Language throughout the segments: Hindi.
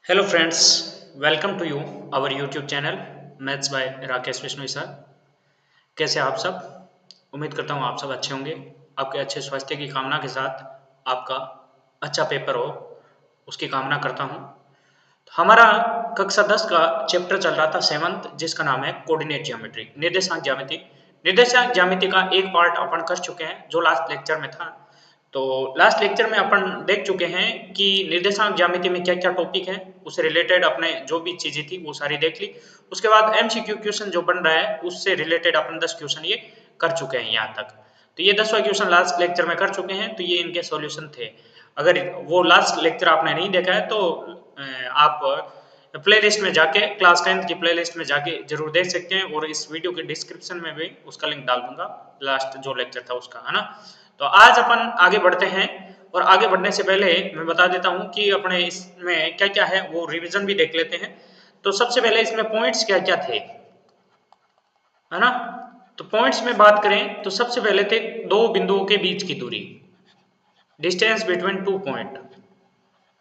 Hello friends, welcome to you our YouTube channel maths by Rakesh Bishnoi sir. कैसे आप सब? उम्मीद करता हूँ आप सब अच्छे होंगे। आपके अच्छे स्वास्थ्य की कामना के साथ आपका अच्छा पेपर हो उसकी कामना करता हूँ। हमारा कक्षा 10 का चैप्टर चल रहा था 7th, जिसका नाम है कोऑर्डिनेट ज्योमेट्री, निर्देशांक ज्यामिति। निर्देशांक ज्यामिति का एक पार्ट अपन कर चुके हैं जो लास्ट लेक्चर में था। तो लास्ट लेक्चर में अपन देख चुके हैं कि निर्देशांक ज्यामिति में क्या क्या टॉपिक है, उससे रिलेटेड अपने जो भी चीजें थी वो सारी देख ली। उसके बाद एमसीक्यू क्वेश्चन जो बन रहा है उससे रिलेटेड अपन 10 क्वेश्चन ये कर चुके हैं यहाँ तक। तो ये 10वां क्वेश्चन लास्ट लेक्चर में कर चुके हैं, तो ये इनके सॉल्यूशन थे। अगर वो लास्ट लेक्चर आपने नहीं देखा है तो आप प्लेलिस्ट में जाके क्लास 10th की प्लेलिस्ट में जाके जरूर देख सकते हैं, और इस वीडियो के डिस्क्रिप्शन में भी उसका लिंक डाल दूंगा, लास्ट जो लेक्चर था उसका, है ना। तो आज अपन आगे बढ़ते हैं, और आगे बढ़ने से पहले मैं बता देता हूं कि अपने इसमें क्या क्या है वो रिवीजन भी देख लेते हैं। तो सबसे पहले इसमें पॉइंट्स क्या क्या थे, है ना। तो पॉइंट्स में बात करें तो सबसे पहले थे दो बिंदुओं के बीच की दूरी, डिस्टेंस बिटवीन टू पॉइंट,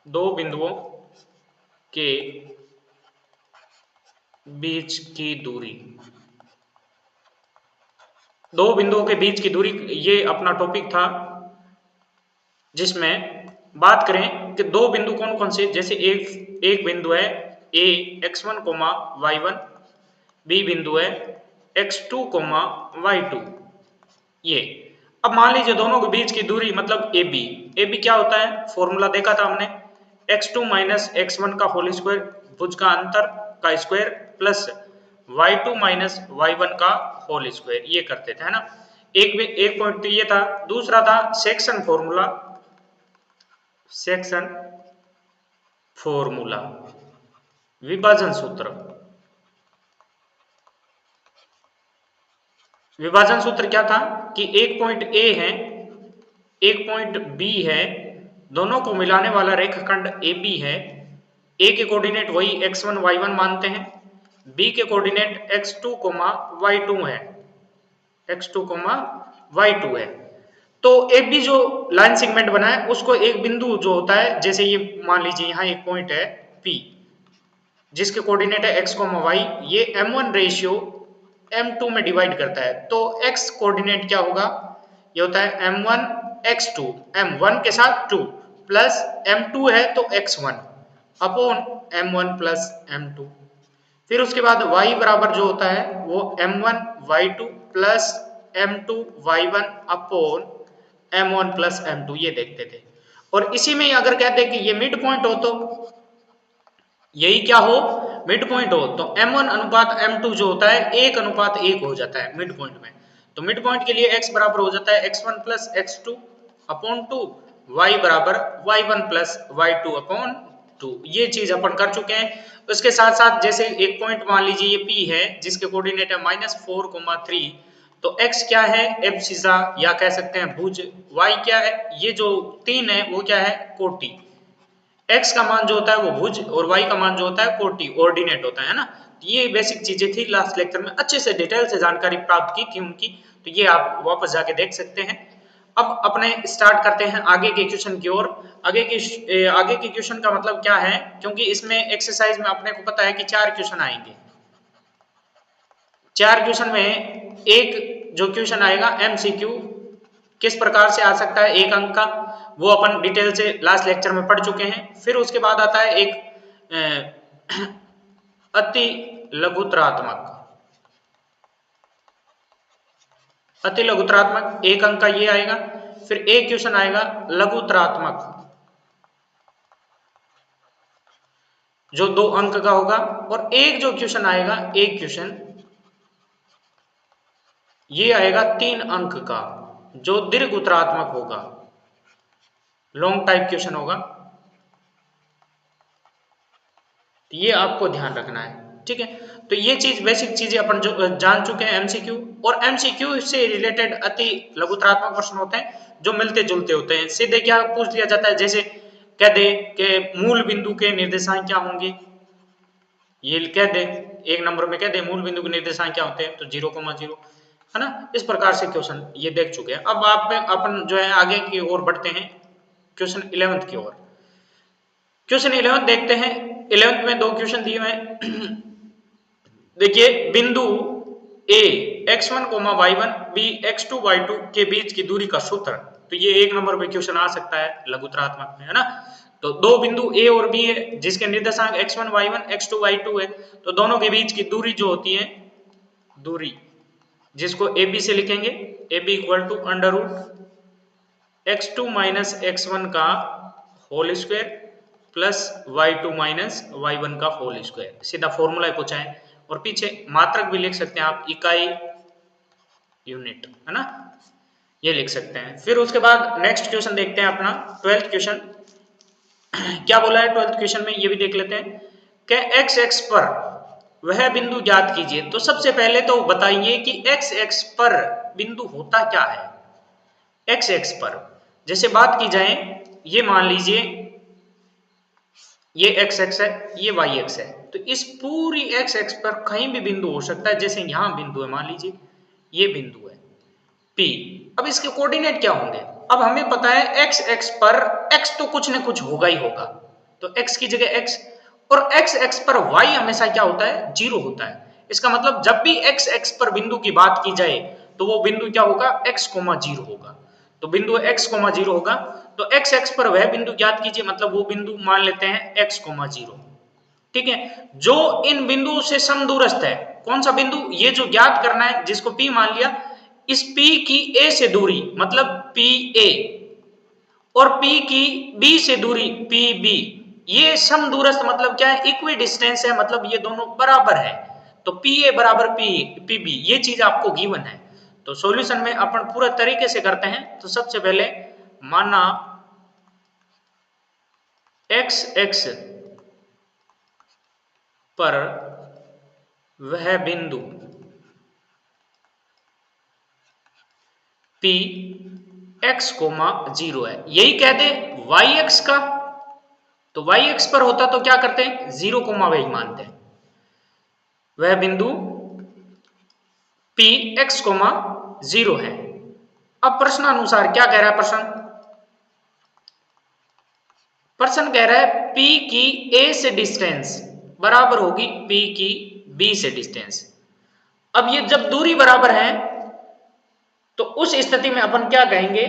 दो बिंदुओं के बीच की दूरी, दो बिंदुओं के बीच की दूरी, ये अपना टॉपिक था। जिसमें बात करें कि दो बिंदु कौन कौन से, जैसे एक एक बिंदु है ए x1 कोमा y1, बी बिंदु है x2 कोमा y2। ये अब मान लीजिए दोनों के बीच की दूरी मतलब ए बी क्या होता है, फॉर्मूला देखा था हमने, x2 माइनस x1 का होल स्क्वायर, भुज का अंतर का square, plus y2 minus y1 का होल स्क्वायर, ये करते थे, है ना। एक पॉइंट तो ये था। दूसरा था सेक्शन फॉर्मूला, सेक्शन फॉर्मूला, विभाजन सूत्र। विभाजन सूत्र क्या था कि एक पॉइंट ए है, एक पॉइंट बी है, दोनों को मिलाने वाला रेखाखंड ए बी है। ए के कोऑर्डिनेट वही x1 y1 मानते हैं, बी के कोऑर्डिनेट x2 y2 है, x2 y2 है। तो एक भी जो लाइन सेगमेंट बना है उसको एक बिंदु जो होता है, जैसे ये मान लीजिए यहाँ एक पॉइंट है P जिसके कोऑर्डिनेट है x, y, ये m1 रेशियो m2 में डिवाइड करता है। तो x कोऑर्डिनेट क्या होगा, ये होता है m1 x2, m1 के साथ 2 प्लस m2 है तो x1 upon m1 plus m2। फिर उसके बाद y बराबर जो होता है वो m1 y2 plus m2 y1 upon m1 plus m2, ये देखते थे। और इसी में अगर कहते हैं कि ये मिड पॉइंट हो तो यही क्या हो, मिड पॉइंट हो, तो m1 अनुपात m2 जो होता है 1 अनुपात 1 हो जाता है मिड पॉइंट में। तो मिड पॉइंट के लिए x बराबर हो जाता है x1 plus x2 upon 2, y बराबर y1 प्लस y2 अपॉन 2। ये चीज अपन कर चुके हैं। उसके साथ साथ जैसे एक पॉइंट मान लीजिए ये P है जिसके कोऑर्डिनेट है -4,3, तो x क्या है एब्सिसा, या कह सकते हैं भुज, y क्या है, ये जो 3 है वो क्या है कोटि, x का मान जो होता है वो भुज और y का मान जो होता है कोटि, ऑर्डिनेट होता है ना। ये बेसिक चीजें थी, लास्ट लेक्चर में अच्छे से डिटेल से जानकारी प्राप्त की थी उनकी, तो ये आप वापस जाके देख सकते हैं। अब अपने स्टार्ट करते हैं आगे के क्वेश्चन की ओर। आगे के क्वेश्चन का मतलब क्या है, क्योंकि इसमें एक्सरसाइज में अपने को पता है कि 4 क्वेश्चन आएंगे। 4 क्वेश्चन में एक जो क्वेश्चन आएगा एमसीक्यू, किस प्रकार से आ सकता है 1 अंक का, वो अपन डिटेल से लास्ट लेक्चर में पढ़ चुके हैं। फिर उसके बाद आता है एक अति लघुतरात्मक, अति लघुतरात्मक 1 अंक का ये आएगा। फिर एक क्वेश्चन आएगा लघुतरात्मक जो 2 अंक का होगा, और एक जो क्वेश्चन आएगा, एक क्वेश्चन ये आएगा 3 अंक का जो दीर्घ उत्तरात्मक होगा, लॉन्ग टाइप क्वेश्चन होगा। ये आपको ध्यान रखना है, ठीक है। तो ये चीज बेसिक चीजें अपन जो जान चुके हैं एमसीक्यू, और एमसीक्यू से रिलेटेड अति लघुतरात्मक प्रश्न होते हैं जो मिलते जुलते होते हैं। सीधे क्या पूछ लिया जाता है, जैसे कह दे कि मूल बिंदु के निर्देशांक क्या होंगे, ये कह दे 1 नंबर में कह दे मूल बिंदु के निर्देशांक क्या होते हैं, तो 0,0, है ना। इस प्रकार से क्वेश्चन ये देख चुके हैं। अब आप अपन जो है आगे की ओर बढ़ते हैं क्वेश्चन 11th की ओर। क्वेश्चन 11 देखते हैं। 11th में 2 क्वेश्चन दिए हुए हैं। देखिए बिंदु A x1, y1, B x2, y2 के बीच की दूरी का सूत्र, तो ये 1 नंबर पे क्वेश्चन आ सकता है लघुत्रात्मक में, है ना। तो दो बिंदु A और B है जिसके निर्देशांक x1, y1, x2, y2 है, तो दोनों के बीच की दूरी जो होती है, दूरी जिसको AB से लिखेंगे, AB equal to under root x2 minus x1 का whole square plus y2 minus y1 का होल स्क्वायर, सीधा फॉर्मूला पूछा है। और पीछे मात्रक भी लिख सकते हैं आप, इकाई यूनिट, है ना, ये लिख सकते हैं। फिर उसके बाद नेक्स्ट क्वेश्चन देखते हैं अपना 12th क्वेश्चन। क्या बोला है 12th क्वेश्चन में, ये भी देख लेते हैं। क्या x एक्स पर वह बिंदु ज्ञात कीजिए। तो सबसे पहले तो बताइए कि x एक्स पर बिंदु होता क्या है। x एक्स पर जैसे बात की जाए, ये मान लीजिए ये x एक्स है, ये y एक्स है, तो इस पूरी x एक्स पर कहीं भी बिंदु हो सकता है। जैसे यहां बिंदु है, मान लीजिए ये बिंदु है P। अब इसके कोऑर्डिनेट क्या होंगे। अब हमें पता है x एक्स पर x तो कुछ न कुछ होगा ही होगा, तो x की जगह x, और x एक्स पर y हमेशा क्या होता है, 0 होता है। इसका मतलब जब भी x एक्स पर बिंदु की बात की जाए तो वो बिंदु क्या होगा, x, 0 होगा। तो बिंदु x, 0 होगा। तो x एक्स पर वह बिंदु ज्ञात कीजिए, मतलब वो बिंदु मान लेते हैं x, 0। ठीक है, जो इन बिंदुओं से समदूरस्थ है। कौन सा बिंदु, ये जो ज्ञात करना है जिसको P मान लिया, इस P की A से दूरी मतलब PA और P की B से दूरी PB, ये समदूरस्थ मतलब क्या है, इक्वी डिस्टेंस है, मतलब ये दोनों बराबर है। तो PA बराबर PB, ये चीज आपको गिवन है। तो सॉल्यूशन में अपन पूरा तरीके से करते हैं। तो सबसे पहले माना x एक्स पर वह बिंदु P x, 0 है, यही कहते हैं y एक्स का। तो y एक्स पर होता तो क्या करते हैं, 0, वही मानते हैं। वह बिंदु P x, 0 है। अब प्रश्नानुसार क्या कह रहा है प्रश्न कह रहा है P की A से डिस्टेंस बराबर होगी P की B से डिस्टेंस। अब ये जब दूरी बराबर है तो उस स्थिति में अपन क्या कहेंगे,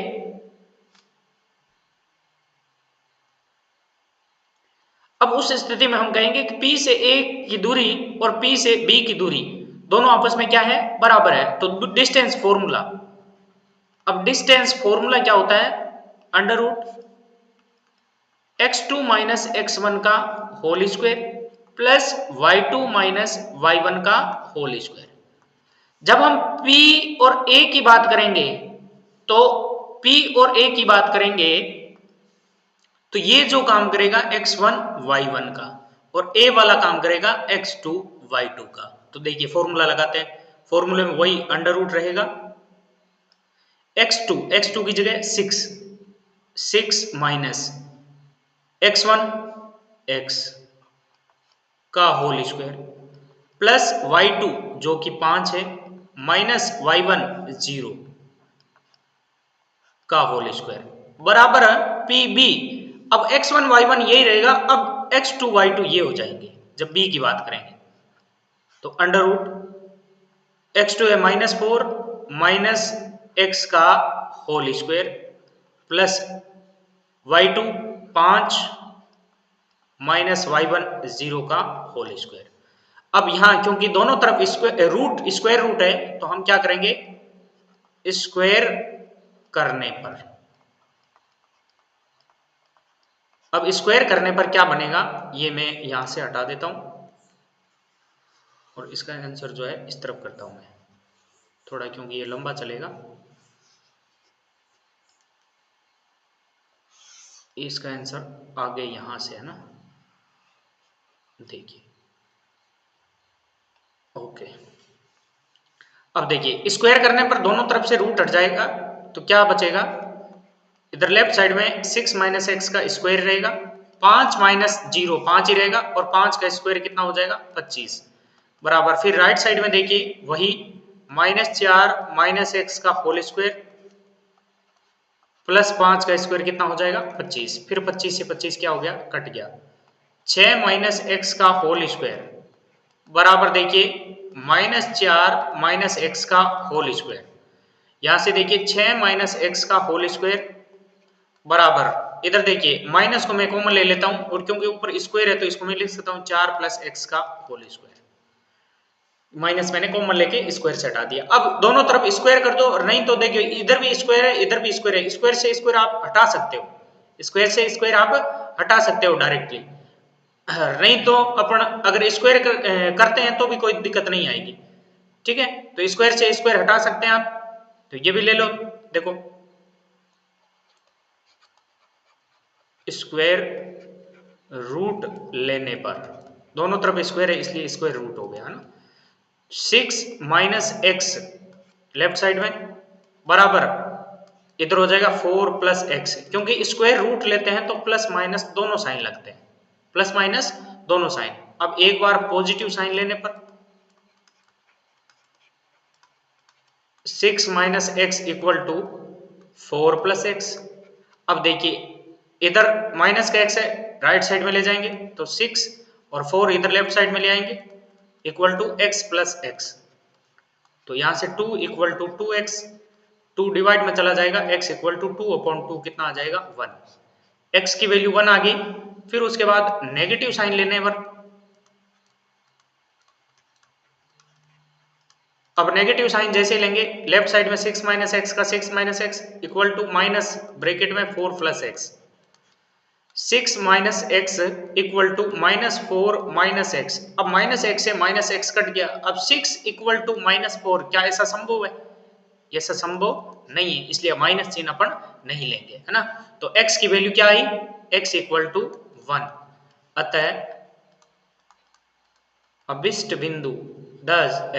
अब उस स्थिति में हम कहेंगे कि P से A की दूरी और P से B की दूरी दोनों आपस में क्या है, बराबर है। तो डिस्टेंस फॉर्मूला, अब डिस्टेंस फॉर्मूला क्या होता है, under root x2 minus x1 का whole square plus y2 minus y1 का होल स्क्वायर। जब हम P और A की बात करेंगे, तो P और A की बात करेंगे तो ये जो काम करेगा x1 y1 का, और A वाला काम करेगा x2 y2 का। तो देखिए फॉर्मूला लगाते हैं, फॉर्मूले में वही अंडर रूट रहेगा, x2 की जगह 6 माइनस x1 x का होल स्क्वायर प्लस y2 जो कि 5 है माइनस y1 0 का होल स्क्वायर बराबर PB। अब x1 y1 यही रहेगा, अब x2 y2 ये हो जाएंगे जब B की बात करेंगे। तो अंडर रूट x2 है -4 माइनस x का whole square plus y2 5 minus y1 0 का होल स्क्वायर। अब यहां क्योंकि दोनों तरफ स्क्वायर रूट है, तो हम क्या करेंगे, स्क्वायर करने पर, अब स्क्वायर करने पर क्या बनेगा, ये मैं यहां से हटा देता हूं और इसका आंसर जो है इस तरफ करता हूं मैं थोड़ा, क्योंकि ये लंबा चलेगा। इसका आंसर आगे यहां से है ना, देखिए ओके। अब देखिए स्क्वायर करने पर दोनों तरफ से रूट हट जाएगा, तो क्या बचेगा, इधर लेफ्ट साइड में 6 माइनस एक्स का स्क्वायर रहेगा, 5 माइनस 0 5 ही रहेगा, और 5 का स्क्वायर कितना हो जाएगा 25 बराबर। फिर राइट साइड में देखिए वही -4 माइनस एक्स का होल स्क्वायर प्लस 5 का स्क्वायर कितना हो जाएगा 25, फिर 25 से 25 क्या हो गया, कट गया, 6 माइनस एक्स का होल स्क्वायर बराबर देखिए -4 माइनस एक्स का होल स्क्वायर। यहां से देखिए 6 माइनस एक्स का होल स्क्वायर बराबर इधर देखिए माइनस को मैं कॉमन ले लेता हूं और क्योंकि ऊपर स्क्वायर है तो इसको मैं लिख सकता हूं 4 प्लस एक्स का होल स्क्वायर। माइनस मैंने कॉमन लेके स्क्वायर से हटा दिया। अब दोनों तरफ स्क्वायर कर दो और नहीं तो देखिए इधर भी स्क्वायर है इधर भी स्क्वायर है, स्क्वायर से स्क्वायर आप हटा सकते हो, स्क्वायर से स्क्वायर आप हटा सकते हो डायरेक्टली। नहीं तो अपन अगर स्क्वायर करते हैं तो भी कोई दिक्कत नहीं आएगी, ठीक है। तो स्क्वायर से स्क्वायर हटा सकते हैं आप, तो ये भी ले लो। देखो स्क्वायर रूट लेने पर दोनों तरफ स्क्वायर है इसलिए स्क्वायर रूट हो गया है ना। 6 माइनस एक्स लेफ्ट साइड में बराबर इधर हो जाएगा 4 प्लस एक्स, क्योंकि स्क्वायर रूट लेते हैं तो प्लस माइनस दोनों साइन लगते हैं, प्लस माइनस दोनों साइन। अब एक बार पॉजिटिव साइन लेने पर 6 minus x equal to 4 plus x. अब देखिए इधर माइनस का एक्स है राइट साइड में ले जाएंगे तो 6 और 4 इधर लेफ्ट साइड में ले आएंगे equal to x plus x. तो यहां से 2 इक्वल टू 2x, 2 डिवाइड में चला जाएगा x इक्वल टू 2/2 कितना आ जाएगा 1। x की वैल्यू 1 आ गई। फिर उसके बाद नेगेटिव साइन लेने पर अब नेगेटिव साइन जैसे लेंगे लेफ्ट साइड में 6 माइनस एक्स का 6 minus x equal to minus bracket में 4 plus x. 6 minus x equal to -4 minus x. अब माइनस एक्स से माइनस एक्स कट गया, अब 6 इक्वल टू -4। क्या ऐसा संभव है? ऐसा संभव नहीं है, इसलिए माइनस चिन्ह अपन नहीं लेंगे, है ना। तो x की वैल्यू क्या आई? x equal to 1। अतः अभिष्ट बिंदु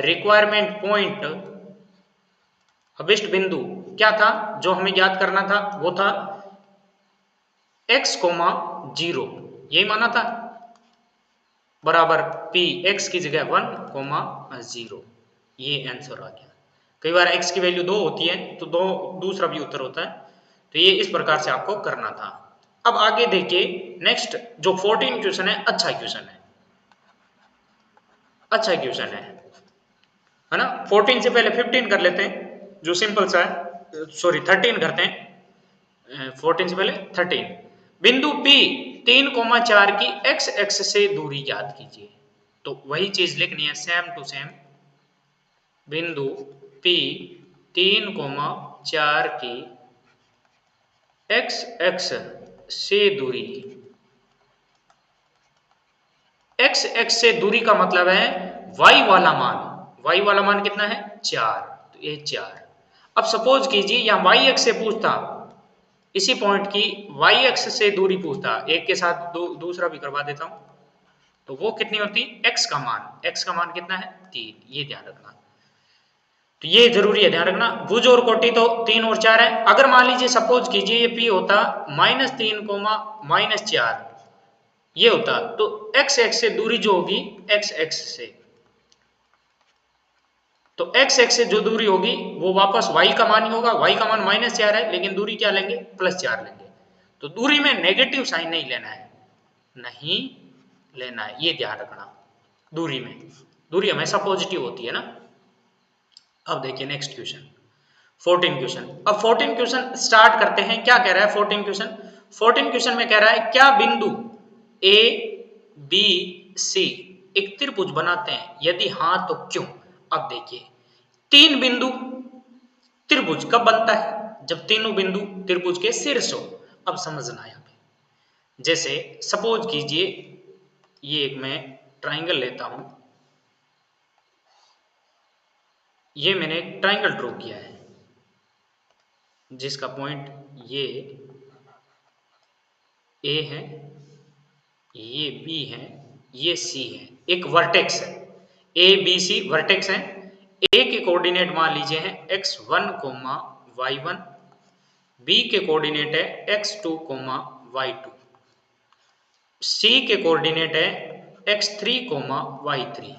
रिक्वायरमेंट पॉइंट, अभिष्ट बिंदु क्या था जो हमें ज्ञात करना था? वो था x, 0, यही माना था, बराबर p x की जगह 1, 0। ये आंसर आ गया। कई बार x की वैल्यू 2 होती है तो दो दूसरा भी उत्तर होता है। तो ये इस प्रकार से आपको करना था। अब आगे देखिए नेक्स्ट जो 14 क्वेश्चन है, अच्छा क्वेश्चन है, अच्छा क्वेश्चन है ना। 14 से पहले 15 कर लेते हैं जो सिंपल सा है, सॉरी 13 करते हैं। 14 से पहले 13। बिंदु P 3,4 की x एक्स से दूरी ज्ञात कीजिए। तो वही चीज लिखनी है सेम टू सेम। बिंदु P 3,4 की x एक्स से दूरी, x एक्स से दूरी का मतलब है y वाला मान, y वाला मान कितना है 4, तो ये 4। अब सपोज कीजिए यहाँ y एक्स से पूछता, इसी पॉइंट की y एक्स से दूरी पूछता, एक के साथ दूसरा भी करवा देता हूं, तो वो कितनी होती? x का मान कितना है 3, ये ध्यान रखना। तो ये जरूरी है ध्यान रखना। भुज और कोटि तो 3 और 4 है। अगर मान लीजिए सपोज कीजिए ये P होता -3, -4 ये होता, तो x एक्स से दूरी जो होगी x एक्स से, तो x एक्स से जो दूरी होगी वो वापस y का मान ही होगा। y का मान -4 है लेकिन दूरी क्या लेंगे? +4 लेंगे। तो दूरी में नेगेटिव साइन नहीं लेना है, नहीं लेना है, ये ध्यान रखना। दूरी में दूरी हमेशा पॉजिटिव होती है ना। अब देखिए नेक्स्ट क्वेश्चन 14 क्वेश्चन। अब 14 क्वेश्चन स्टार्ट करते हैं। क्या कह रहा है 14 क्वेश्चन में कह रहा है क्या बिंदु ए बी सी एक त्रिभुज बनाते हैं, यदि हाँ तो क्यों? अब देखिए 3 बिंदु त्रिभुज कब बनता है? जब तीनों बिंदु त्रिभुज के शीर्ष हो। अब समझना है जैसे सपोज कीजिए ये एक मैं ट्राइंगल लेता हूं, ये मैंने एक ट्राइंगल ड्रॉ किया है जिसका पॉइंट ये ए है, ये बी है, ये सी है, एक वर्टेक्स है। ए बी सी वर्टेक्स है। ए के कोऑर्डिनेट मान लीजिए हैं x1, y1, बी के कोऑर्डिनेट है x2, y2, सी के कोऑर्डिनेट है x3, y3।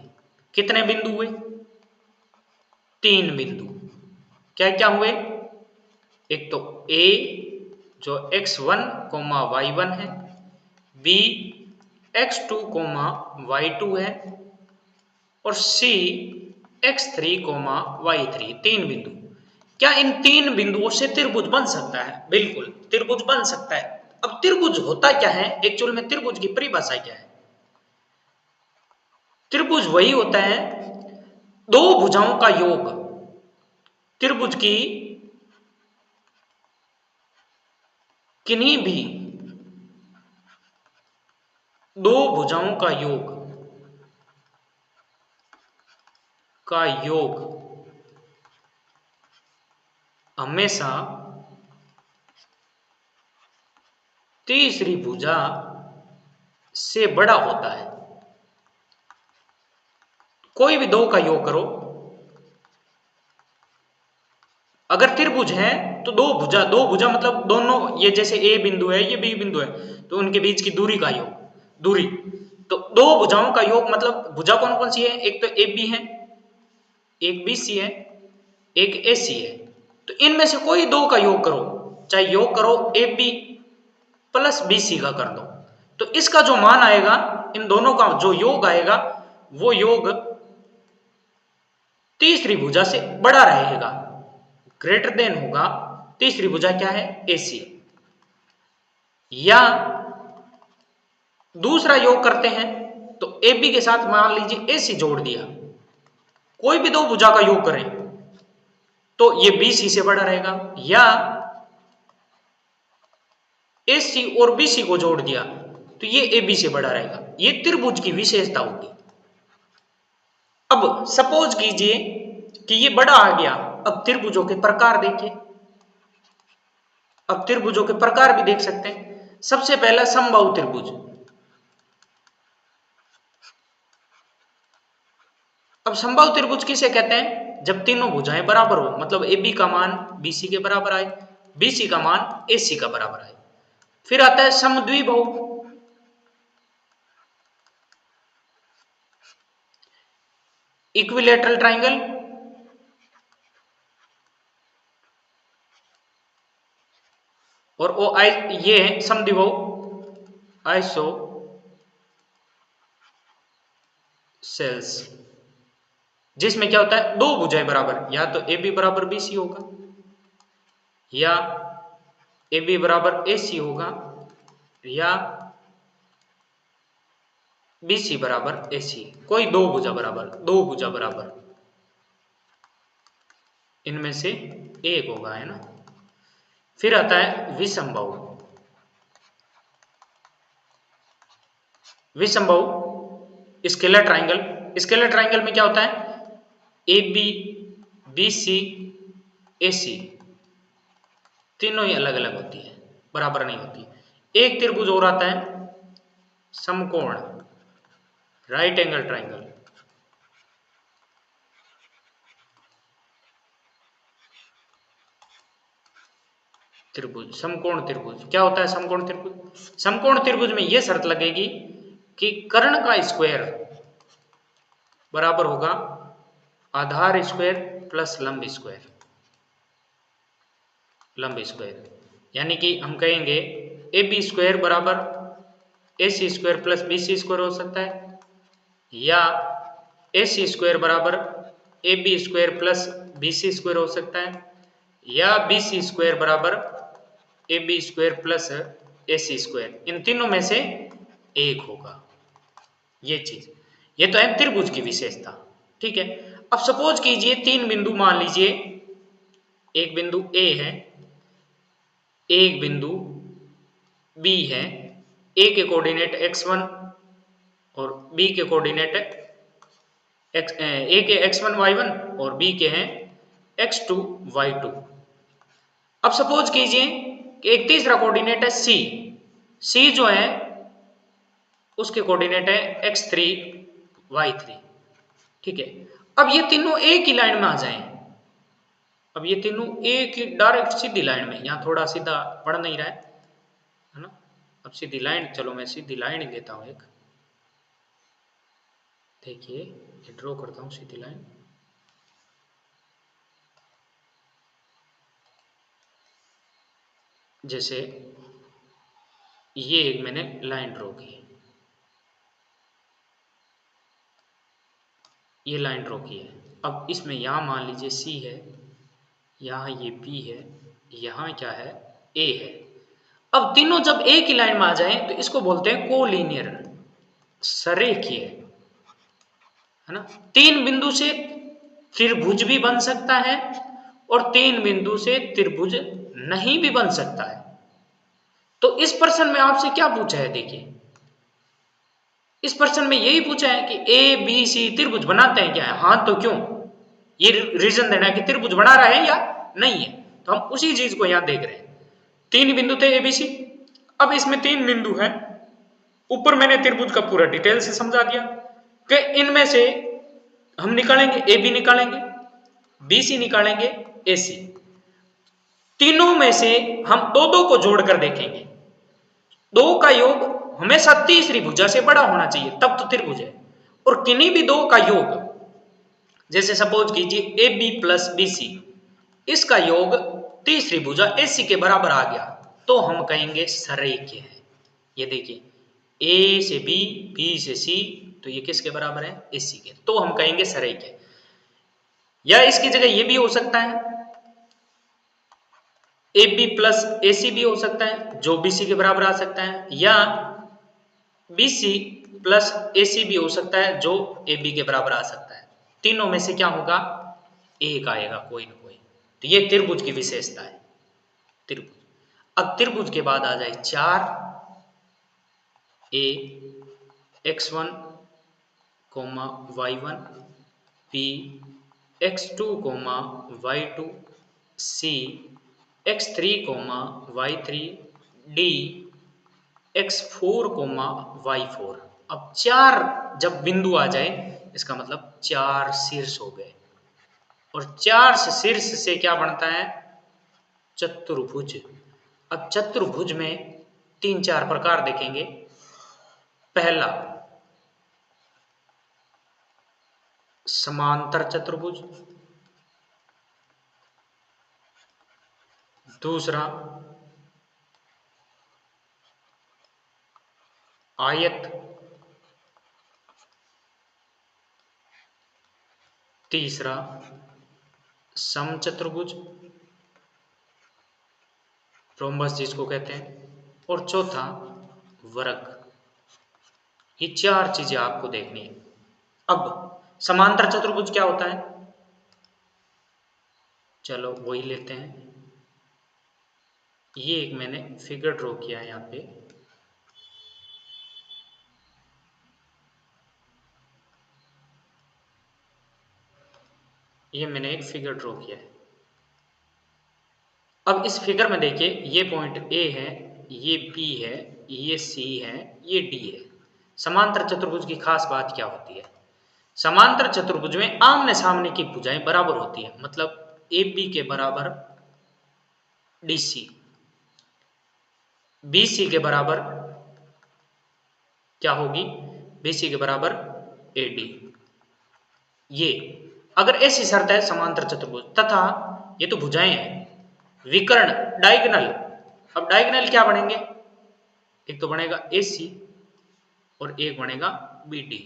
कितने बिंदु हुए? 3 बिंदु। क्या क्या हुए? एक तो A जो x1, y1 है, B x2 कोमा y2 है और C x3 कोमा y3, तीन बिंदु। क्या इन तीन बिंदुओं से त्रिभुज बन सकता है? बिल्कुल त्रिभुज बन सकता है। अब त्रिभुज होता क्या है, एक्चुअल में त्रिभुज की परिभाषा क्या है? त्रिभुज वही होता है दो भुजाओं का योग। त्रिभुज की किन्हीं भी दो भुजाओं का योग हमेशा तीसरी भुजा से बड़ा होता है। कोई भी दो का योग करो, अगर त्रिभुज है तो दो भुजा मतलब दोनों, ये जैसे ए बिंदु है ये बी बिंदु है तो उनके बीच की दूरी का योग, दूरी। तो दो भुजाओं का योग मतलब भुजा कौन कौन सी है? एक तो ए बी है, एक बी सी है, एक ए सी है। तो इनमें से कोई दो का योग करो, चाहे योग करो A B plus B C का कर दो, तो इसका जो मान आएगा, इन दोनों का जो योग आएगा वो योग तीसरी भुजा से बड़ा रहेगा, ग्रेटर देन होगा। तीसरी भुजा क्या है? एसी। या दूसरा योग करते हैं तो ए बी के साथ मान लीजिए एसी जोड़ दिया, कोई भी दो भुजा का योग करें तो ये बी सी से बड़ा रहेगा। या ए सी और बी सी को जोड़ दिया तो ये ए बी से बड़ा रहेगा। ये त्रिभुज की विशेषता होगी। अब सपोज कीजिए कि ये बड़ा आ गया। अब त्रिभुजों के प्रकार देखिए, अब त्रिभुजों के प्रकार भी देख सकते हैं। सबसे पहला समबाहु त्रिभुज। अब समबाहु त्रिभुज किसे कहते हैं? जब तीनों भुजाएं बराबर हो, मतलब ए बी का मान बी सी के बराबर आए, बी सी का मान ए सी का बराबर आए। फिर आता है समद्विबाहु। इक्विलैटरल ट्राइंगल, और ओ आई ये है समद्विबाहु आइसो सेल्स, जिसमें क्या होता है दो भुजाएं बराबर, या तो ए बी बराबर बी सी होगा या ए बी बराबर ए सी होगा या बी सी बराबर ए सी, कोई दो भुजा बराबर इनमें से एक होगा, है ना। फिर आता है विषमबाहु। विषमबाहु स्केलर ट्राइंगल। स्केलर ट्राइंगल में क्या होता है? ए बी बी सी ए सी तीनों ही अलग अलग होती है, बराबर नहीं होती। एक त्रिभुज और आता है समकोण, राइट एंगल ट्राइंगल। त्रिभुज, समकोण त्रिभुज क्या होता है? समकोण त्रिभुज, समकोण त्रिभुज में यह शर्त लगेगी कि कर्ण का स्क्वायर बराबर होगा आधार स्क्वायर प्लस लंब स्क्वायर। यानी कि हम कहेंगे ए बी स्क्वायर बराबर A C square plus B C square हो सकता है, या ए सी स्क्वायर बराबर A B square plus B C square हो सकता है, या बी सी स्क्वायर बराबर A B square plus A C square. इन तीनों में से एक होगा। ये चीज, ये तो है त्रिभुज की विशेषता। ठीक है। अब सपोज कीजिए तीन बिंदु मान लीजिए, एक बिंदु ए है, एक बिंदु बी है। ए के कोऑर्डिनेट x1 और बी के कोऑर्डिनेट ए के x1 y1 और बी के हैं x2 y2। अब सपोज कीजिए कि एक तीसरा कोऑर्डिनेट है सी। सी जो है उसके कोऑर्डिनेट है x3 y3। ठीक है। अब ये तीनों एक ही लाइन में आ जाएं। अब ये तीनों एक ही डायरेक्ट सीधी लाइन में, यहां थोड़ा सीधा पड़ नहीं रहा है ना। अब सीधी लाइन, चलो मैं सीधी लाइन ही देता हूं एक। देखिए ये ड्रॉ करता हूं सीधी लाइन। जैसे ये एक मैंने लाइन ड्रॉ की, ये लाइन ड्रॉ की है। अब इसमें यहाँ मान लीजिए सी है, यहाँ ये बी है, यहाँ क्या है, ए है। अब तीनों जब एक ही लाइन में आ जाएं तो इसको बोलते हैं कोलिनियर, सरेखीय, है ना। तीन बिंदु से त्रिभुज भी बन सकता है और तीन बिंदु से त्रिभुज नहीं भी बन सकता है। तो इस प्रश्न में आपसे क्या पूछा है, देखिए इस प्रश्न में यही पूछा है कि ए बी सी त्रिभुज बनाते हैं क्या है, हाँ तो क्यों, ये रीजन देना है कि त्रिभुज बना रहा है या नहीं है। तो हम उसी चीज को यहां देख रहे हैं। तीन बिंदु थे ए बी सी, अब इसमें तीन बिंदु हैं, ऊपर मैंने त्रिभुज का पूरा डिटेल से समझा दिया कि इनमें से हम निकालेंगे ए बी निकालेंगे, बी सी निकालेंगे, ए सी। तीनों में से हम दो दो को जोड़कर देखेंगे, दो का योग हमेशा तीसरी भुजा से बड़ा होना चाहिए तब तो त्रिभुज है। और किन्हीं भी दो का योग, जैसे सपोज कीजिए A B plus B C, इसका योग तीसरी भुजा ए सी के बराबर आ गया तो हम कहेंगे सरेखीय है। ये देखिए ए से बी, बी से सी, तो ये किसके बराबर है, ए सी के, तो हम कहेंगे सरेखीय। या इसकी जगह ये भी हो सकता है, ए बी प्लस ए सी भी हो सकता है जो बी सी के बराबर आ सकता है, या बी सी प्लस ए सी भी हो सकता है जो ए बी के बराबर आ सकता है। तीनों में से क्या होगा, एक आएगा कोई ना कोई। तो ये त्रिभुज की विशेषता है, त्रिभुज। अब त्रिभुज के बाद आ जाए 4 ए x1 y1 b x2 y2 c x3 y3 d x4 y4। अब 4 जब बिंदु आ जाए इसका मतलब 4 शीर्ष हो गए, और 4 शीर्ष से क्या बनता है, चतुर्भुज। अब चतुर्भुज में 3-4 प्रकार देखेंगे। पहला समांतर चतुर्भुज, दूसरा आयत, तीसरा समचतुर्भुज, रोम्बस जिसको कहते हैं, और चौथा वर्ग। ये 4 चीजें आपको देखनी है। अब समांतर चतुर्भुज क्या होता है, चलो वही लेते हैं। ये एक मैंने फिगर ड्रॉ किया है यहाँ पे, ये मैंने एक फिगर ड्रॉ किया है। अब इस फिगर में देखिए ये पॉइंट ए है, ये बी है, ये सी है, ये डी है। समांतर चतुर्भुज की खास बात क्या होती है, समांतर चतुर्भुज में आमने सामने की भुजाएं बराबर होती है, मतलब ए बी के बराबर डी सी, बी सी के बराबर क्या होगी, बी सी के बराबर ए डी। ये अगर ऐसी शर्त है समांतर चतुर्भुज, तथा ये तो भुजाएं हैं, विकर्ण डायगोनल। अब डायगोनल क्या बनेंगे, एक तो बनेगा ए सी और एक बनेगा बी डी।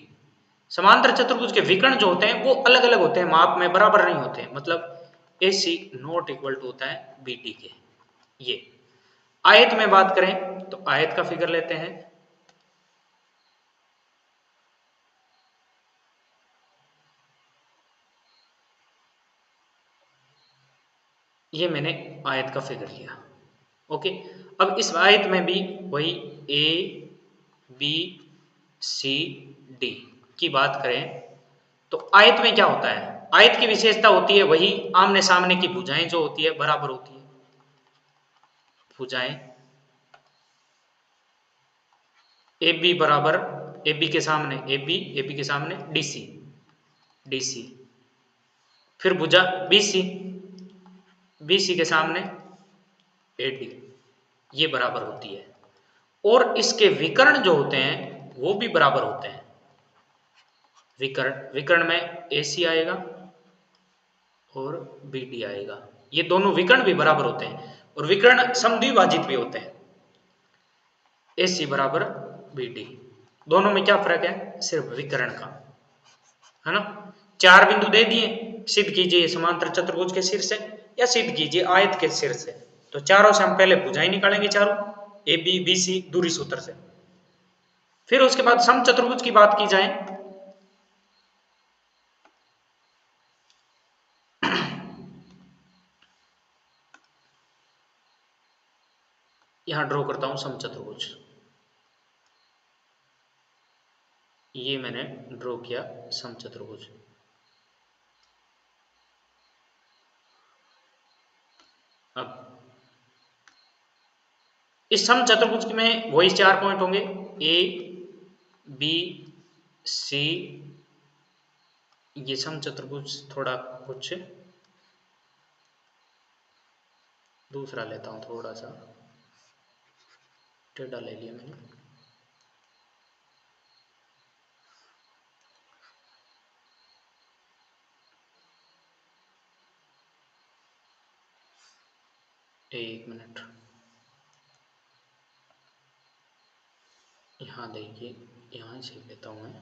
समांतर चतुर्भुज के विकर्ण जो होते हैं वो अलग अलग होते हैं, माप में बराबर नहीं होते हैं, मतलब ए सी नॉट इक्वल टू होता है बी डी के। ये आयत में बात करें तो आयत का फिगर लेते हैं। ये मैंने आयत का फिगर लिया, ओके। अब इस आयत में भी वही ए बी सी डी की बात करें तो आयत में क्या होता है, आयत की विशेषता होती है वही आमने सामने की भुजाएं जो होती है बराबर होती है, भुजाएं ए बी बराबर, ए बी के सामने ए बी के सामने डी सी, डी सी, फिर भुजा बी सी, बी सी के सामने ए डी, ये बराबर होती है। और इसके विकर्ण जो होते हैं वो भी बराबर होते हैं। विकर्ण, विकर्ण में ए सी आएगा और बी डी आएगा, ये दोनों विकर्ण भी बराबर होते हैं, और विकर्ण समद्विभाजित भी होते हैं। ए सी बराबर बी डी, दोनों में क्या फर्क है, सिर्फ विकर्ण का, है ना। 4 बिंदु दे दिए, सिद्ध कीजिए समांतर चतुर्भुज के शीर्ष से या सिद्ध कीजिए आयत के शीर्ष से। तो चारों से हम पहले भुजाएं निकालेंगे, चारों ए बी बी सी दूरी सूत्र से। फिर उसके बाद समचतुर्भुज की बात की जाए, यहां ड्रॉ करता हूं समचतुर्भुज। ये मैंने ड्रॉ किया समचतुर्भुज। अब इस समचतुर्भुज में वही 4 पॉइंट होंगे, ए बी सी। ये समचतुर्भुज थोड़ा कुछ दूसरा लेता हूं, थोड़ा सा टेढ़ा ले लिया मैंने। एक मिनट, यहाँ देखिए, यहाँ से लेता हूँ मैं।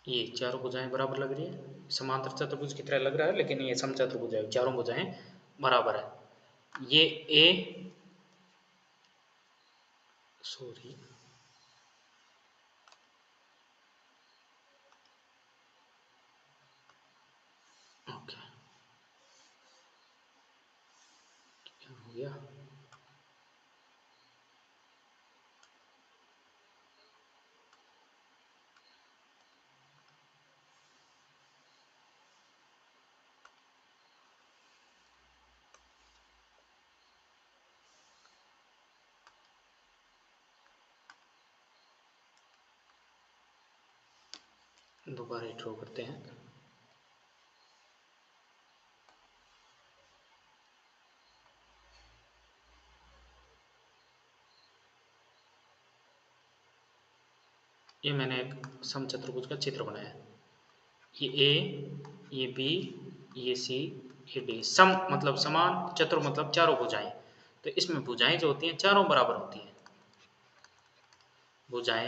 ये चारों भुजाएं बराबर लग रही है, समांतर चतुर्भुज की तरह लग रहा है, लेकिन ये समचतुर्भुज है, चारों भुजाएं बराबर है। ये ए, सॉरी, ओके, क्या हो गया? दोबारा ड्रॉ करते हैं। ये मैंने एक समचतुर्भुज का चित्र बनाया है। ये ए, ये बी, ये सी, ये डी। सम मतलब समान, चतुर मतलब चारों भुजाएं। तो इसमें भुजाएं जो होती हैं चारों बराबर होती हैं, भुजाएं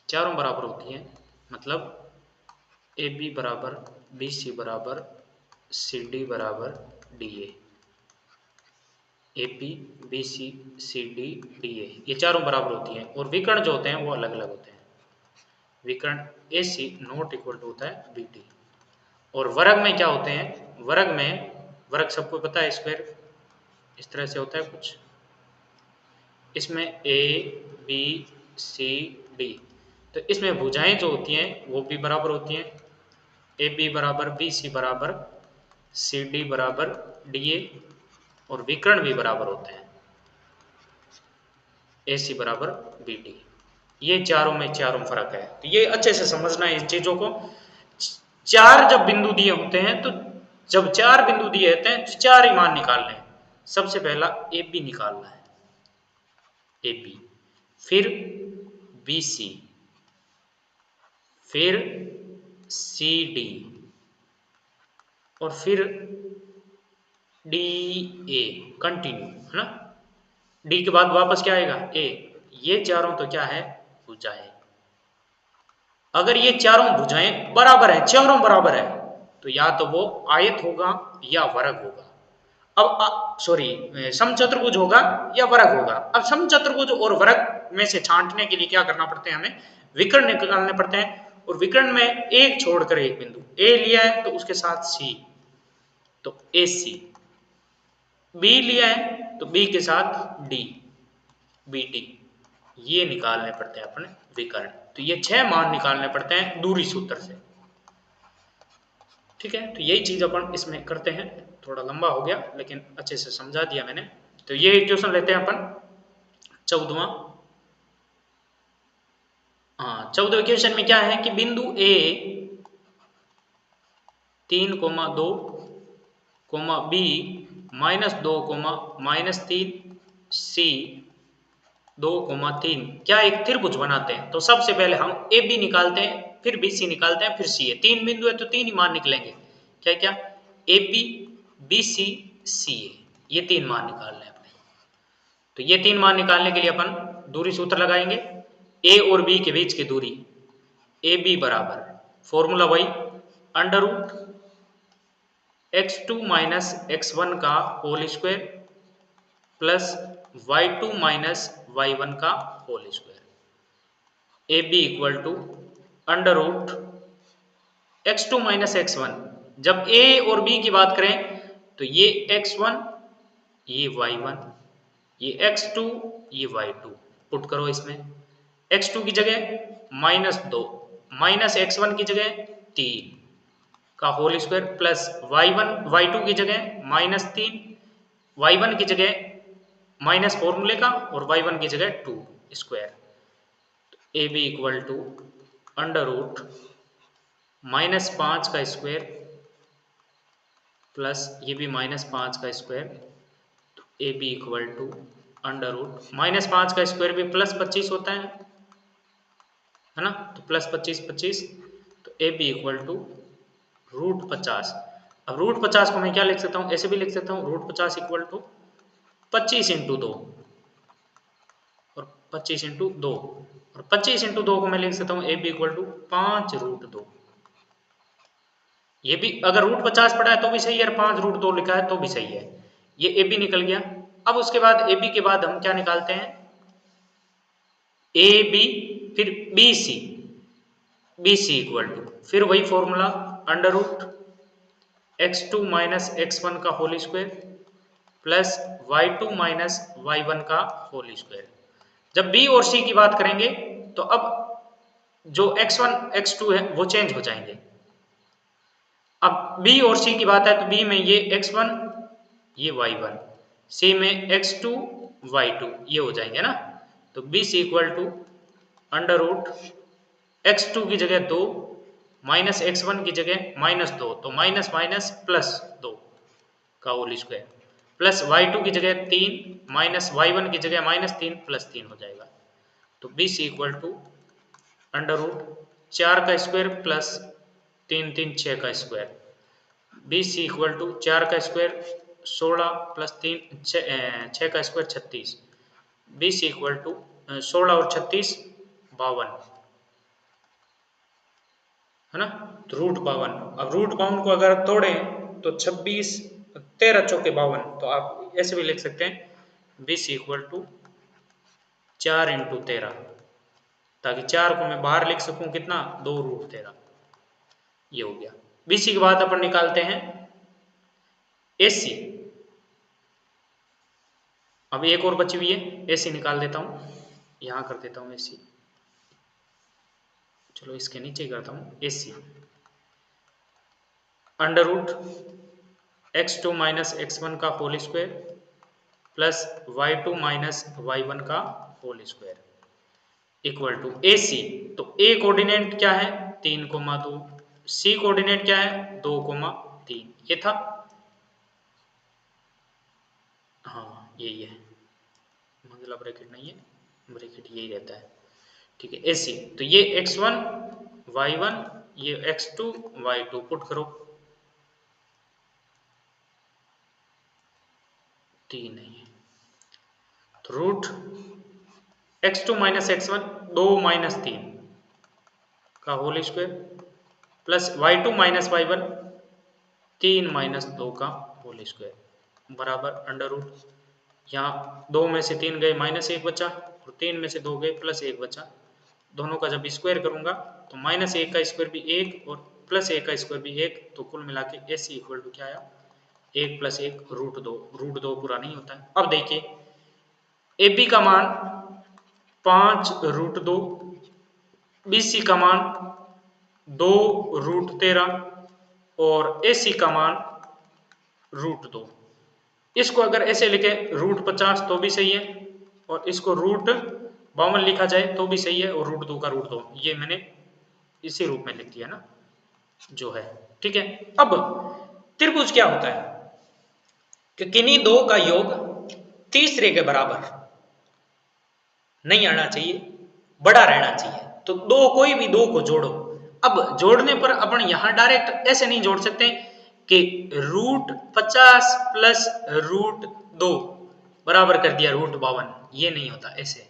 चारों बराबर होती हैं। मतलब ए बी बराबर बी सी बराबर सी डी बराबर D A P B C C D D A, ये चारों बराबर होती हैं। और विकर्ण जो होते हैं वो अलग अलग होते हैं। विकर्ण ए सी नॉट इक्वल टू होता है बी डी। और वर्ग में क्या होते हैं? वर्ग में, वर्ग सबको पता है, स्क्वायर इस तरह से होता है कुछ। इसमें ए बी सी डी, तो इसमें भुजाएं जो होती हैं वो भी बराबर होती हैं। ए बी बराबर बी सी बराबर सी डी बराबर डी ए। और विकर्ण भी बराबर होते हैं, ए सी बराबर बी डी। ये चारों में चारों फर्क है। तो ये अच्छे से समझना है इन चीजों को। चार जब बिंदु दिए होते हैं, तो जब 4 बिंदु दिए होते हैं तो 4 ही मान निकालने हैं। सबसे पहला ए बी निकालना है, ए बी, फिर बी सी, फिर सी डी, और फिर डी ए, कंटिन्यू, है ना। डी के बाद वापस क्या आएगा? ए। ये चारों तो क्या है? भुजाएं। अगर ये चारों भुजाएं बराबर है, चारों बराबर है, तो या तो वो आयत होगा या वर्ग होगा। अब सॉरी, समचतुर्भुज होगा या वर्ग होगा। अब समचतुर्भुज और वर्ग में से छांटने के लिए क्या करना पड़ते हैं? हमें विकर्ण निकालने पड़ते हैं। और विकर्ण में एक छोड़कर एक बिंदु ए लिया है तो उसके साथ सी, तो ए सी। बी लिया है तो बी के साथ डी, बी डी। ये निकालने पड़ते हैं अपने विकर्ण। तो ये 6 मान निकालने पड़ते हैं दूरी सूत्र से। ठीक है, तो यही चीज अपन इसमें करते हैं। थोड़ा लंबा हो गया लेकिन अच्छे से समझा दिया मैंने। तो ये क्वेश्चन लेते हैं अपन 14वां। हाँ, 14वें क्वेश्चन में क्या है कि बिंदु ए 3,2, बी -2, -3, सी 2,3 क्या एक त्रिभुज बनाते हैं। तो सबसे पहले हम ए बी निकालते हैं, फिर बी सी निकालते हैं, फिर सी है। 3 बिंदु है तो 3 ही मान निकलेंगे। क्या क्या, ए बी, बी सी, सी ए, ये 3 मान निकालने हैं अपने। तो ये 3 मान निकालने के लिए अपन दूरी सूत्र लगाएंगे। ए और बी के बीच की दूरी ए बी बराबर फॉर्मूला वही under root x2 minus x1 का whole square plus y2 minus y1 का whole square. A B equal to under root x2 minus x1। जब a और b की बात करें तो ये x1, ये y1, ये x2, ये y2 पुट करो इसमें। x2 की जगह -2 माइनस x1 की जगह 3 का होल स्क्वायर प्लस y2 की जगह -3, y1 की जगह माइनस फॉर्मूले का और y1 की जगह 2 square. A B equal to under root -5 का स्क्वायर प्लस ये भी -5 का स्क्वायर। तो A B equal to under root -5 का स्क्वायर भी प्लस 25 होता है ना, तो प्लस 25, तो A B equal to root 50। अब रूट 50 को मैं क्या लिख सकता हूँ, ऐसे भी लिख सकता हूँ रूट 50 इक्वल टू 25 इंटू 2 और 25 इंटू 2 और 25 इंटू 2 को मैं लिख सकता हूँ A B equal to 5 root 2। ये भी अगर रूट 50 पड़ा है तो भी सही है, 5 रूट 2 लिखा है तो भी सही है। ये ए बी निकल गया। अब उसके बाद ए बी के बाद हम क्या निकालते हैं, ए बी फिर B C, B C equal to फिर वही formula under root x2 minus x1 का whole square plus y2 minus y1 का होल स्क्वायर। जब b और c की बात करेंगे तो अब जो x1 x2 है वो चेंज हो जाएंगे। अब b और c की बात है तो b में ये x1 ये y1, c में x2 y2 ये हो जाएंगे ना। तो b c equal to under root x2 की जगह 2 माइनस x1 की जगह -2, तो माइनस माइनस प्लस 2 का होल स्क्वायर प्लस y2 की जगह 3 माइनस y1 की जगह -3 प्लस 3 हो जाएगा। तो B C equal to under root 4 का स्क्वायर प्लस 3 3 6 का square. B C equal to 4 का स्क्वायर 16 प्लस 3 6 का square 36। B C equal to 16 और 36 52 है ना, तो रूट 52। अब रूट 52 को अगर तोड़ें तो 26 13 चौके 52, तो आप ऐसे भी लिख सकते हैं B C equal to 4 into 13, ताकि 4 को मैं बाहर लिख सकूं कितना 2 रूट 13, ये हो गया। बी सी के बाद अपन निकालते हैं ए सी। अब एक और बची हुई है, ए सी निकाल देता हूं, यहां कर देता हूं ए सी, चलो इसके नीचे करता हूं A C under root x2 minus x1 का whole square plus y2 minus y1 का whole square equal to A C. तो ए कोऑर्डिनेट क्या है 3,2, सी कोऑर्डिनेट क्या है 2,3, ये था, हाँ यही है, मंगला ब्रैकेट नहीं है, ब्रैकेट यही रहता है, ठीक है। ए सी तो ये x1 y1 ये x2 y2 पुट करो, 3 नहीं है, तो root x2 minus x1 2 minus 3 का whole square plus y2 minus y1 3 minus 2 का होल स्क्वायर बराबर अंडर रूट, यहाँ 2 में से 3 गए -1 बचा और 3 में से 2 गए +1 बचा। दोनों का जब स्क्वायर करूंगा तो -1 का स्क्वायर भी 1 और +1 का स्क्वायर भी 1, तो कुल मिला के ए सी इक्वल टू क्या आया 1 + 1 रूट 2 पूरा नहीं होता है। अब देखिए ए बी का मान 5 रूट 2, बी सी का मान 2 रूट 13 और ए सी का मान रूट 2। इसको अगर ऐसे लिखे रूट 50 तो भी सही है और इसको रूट 52 लिखा जाए तो भी सही है और रूट 2 का रूट 2, ये मैंने इसी रूप में लिख दिया ना जो है, ठीक है। अब त्रिभुज क्या होता है कि किन्हीं दो का योग तीसरे के बराबर नहीं आना चाहिए, बड़ा रहना चाहिए। तो दो कोई भी दो को जोड़ो, अब जोड़ने पर अपन यहां डायरेक्ट ऐसे नहीं जोड़ सकते कि √50 प्लस √2 बराबर कर दिया √52, ये नहीं होता ऐसे।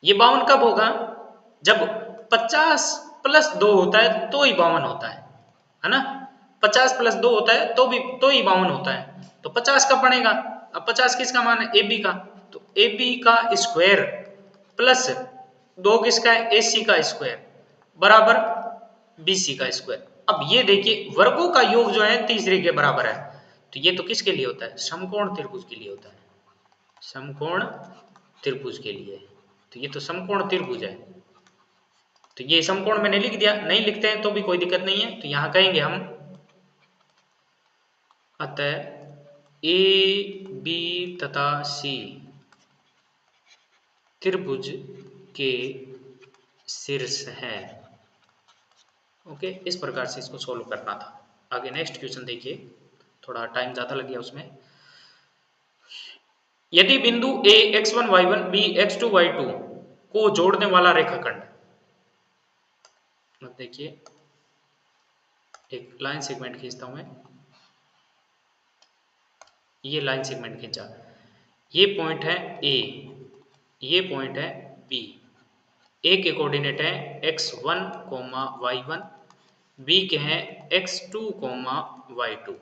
ये 52 कब होगा? जब 50 प्लस 2 होता है तो ही 52 होता है ना? 50 प्लस 2 होता है तो ही 52 होता है। तो 50 का बनेगा। अब 50 किसका मान है? AB का। तो AB का स्क्वायर प्लस 2 किसका है? AC का स्क्वायर बराबर BC का स्क्वायर। अब ये देखिए वर्गों का योग जो है तीसरे के बराबर है। तो ये तो किसके लिए होता है? समकोण त्रिभुज के लिए होता है। समकोण त्रिभुज के लिए। तो ये तो समकोण त्रिभुज है। तो ये समकोण मैंने लिख दिया, नहीं लिखते हैं तो भी कोई दिक्कत नहीं है। तो यहां कहेंगे हम अतः AB तथा C त्रिभुज के शीर्ष है। ओके, इस प्रकार से इसको सोल्व करना था। आगे नेक्स्ट क्वेश्चन देखिए, थोड़ा टाइम ज्यादा लग गया उसमें। यदि बिंदु A x1 y1 B x2 y2 को जोड़ने वाला रेखाखंड, देखिए एक लाइन सेगमेंट खींचता हूं मैं, ये लाइन सेगमेंट खींचा, ये पॉइंट है A, ये पॉइंट है B, A के कोऑर्डिनेट है x1, y1, B के हैं x2, y2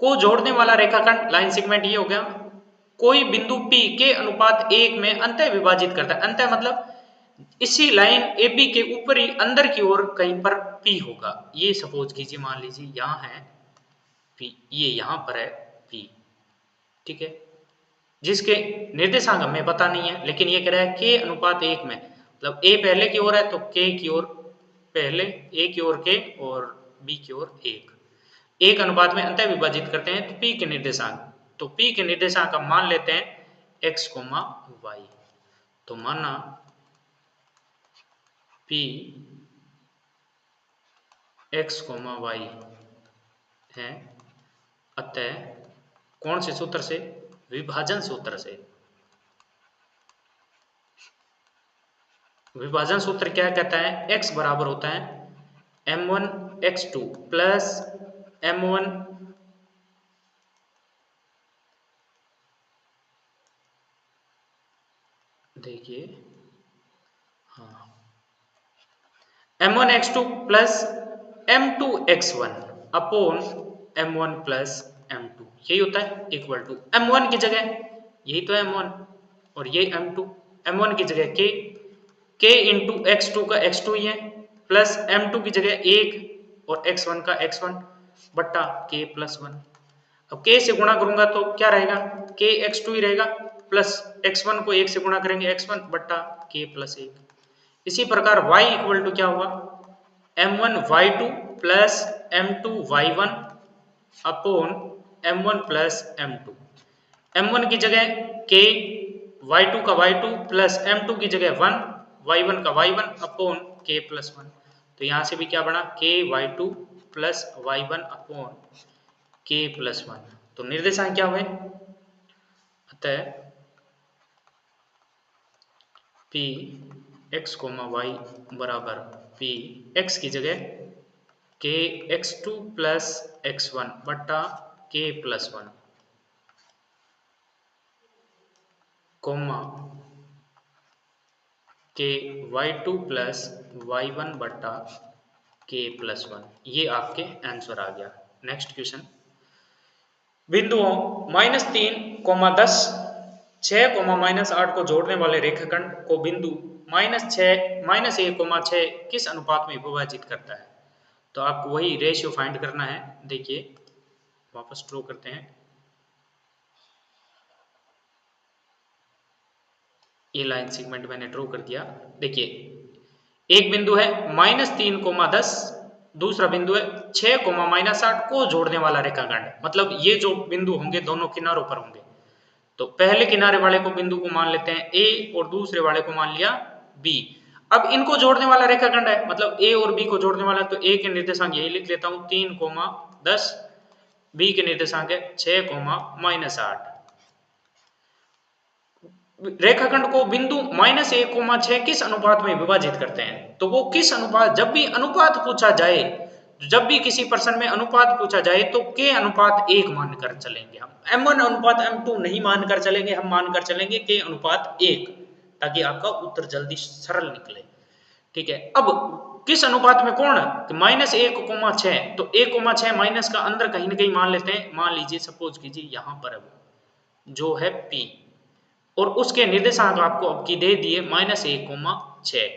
को जोड़ने वाला रेखाखंड लाइन सेगमेंट ये हो गया। कोई बिंदु P के अनुपात 1 में अंतः विभाजित करता है। अंतः मतलब इसी लाइन AB के ऊपरी अंदर की ओर कहीं पर P होगा। ये सपोज कीजिए, मान लीजिए यहां है P, ये यहां पर है P, ठीक है, जिसके निर्देशांक हमें पता नहीं है, लेकिन ये कह रहा है K अनुपात 1 में, मतलब A पहले की ओर है तो K की ओर पहले, A की ओर K और B की ओर 1 अनुपात में अंतः विभाजित करते हैं। तो P के निर्देशांक, तो P के निर्देशांक हम मान लेते हैं x, y। तो माना P x, y है, अतः कौन से सूत्र से? विभाजन सूत्र से। विभाजन सूत्र क्या कहता है? x बराबर होता है m1 x2 प्लस m1 देखिए, हाँ, m1 x2 plus m2 x1 upon m1 plus m2, यही होता है, इक्वल टू m1 की जगह, यही तो m1 और ये m2, m1 की जगह k इंटू x2 का x2 ही है, प्लस m2 की जगह 1 और x1 का x1 बट्टा k प्लस 1। अब k से गुणा करूंगा तो क्या रहेगा? k x2 ही रहेगा, प्लस x1 को 1 से गुणा करेंगे x1 बट्टा k प्लस 1। इसी प्रकार y इक्वल टू क्या हुआ? m1 y2 plus m2 y1 upon m1 plus m2। m1 की जगह k, y2 का y2 प्लस m2 की जगह 1, y1 का y1 अपॉन k प्लस 1। तो यहां से भी क्या बना? k y2 plus y1 upon k plus 1। तो निर्देशांक क्या हुए? अतः p x, y बराबर p x की जगह k x2 प्लस x1 बट्टा k plus 1 comma k y2 plus y1 बट्टा k प्लस 1। ये आपके आंसर आ गया। नेक्स्ट क्वेश्चन, बिंदुओं -3, 10, 6, -8 को जोड़ने वाले रेखाखंड को बिंदु -1, 6 किस अनुपात में विभाजित करता है? तो आपको वही रेशियो फाइंड करना है। देखिए वापस ड्रॉ करते हैं, ये लाइन सेगमेंट मैंने ड्रॉ कर दिया। देखिए एक बिंदु है -3, 10, दूसरा बिंदु है 6, -8 को जोड़ने वाला रेखाखंड, मतलब ये जो बिंदु होंगे दोनों किनारों पर होंगे। तो पहले किनारे वाले को बिंदु को मान लेते हैं A और दूसरे वाले को मान लिया B। अब इनको जोड़ने वाला रेखाखंड है, मतलब A और B को जोड़ने वाला है, तो A के निर्देशांक यही लिख लेता हूं 3, 10, B के निर्देशांक है 6, -8। रेखाखंड को बिंदु -1, 6 किस अनुपात में विभाजित करते हैं? तो वो किस अनुपात, जब भी अनुपात पूछा जाए जब भी किसी प्रश्न में अनुपात पूछा जाए तो k अनुपात 1 मानकर चलेंगे हम, m1 अनुपात m2 नहीं मानकर चलेंगे, हम मानकर चलेंगे k अनुपात 1, ताकि आपका उत्तर जल्दी सरल निकले। ठीक है, अब किस अनुपात में कोण, -1,6, तो 1,6 माइनस का अंदर कहीं ना कहीं मान लेते हैं, मान लीजिए सपोज कीजिए यहां पर जो है P, और उसके निर्देशांक आपको अब की दे दिए -1,6।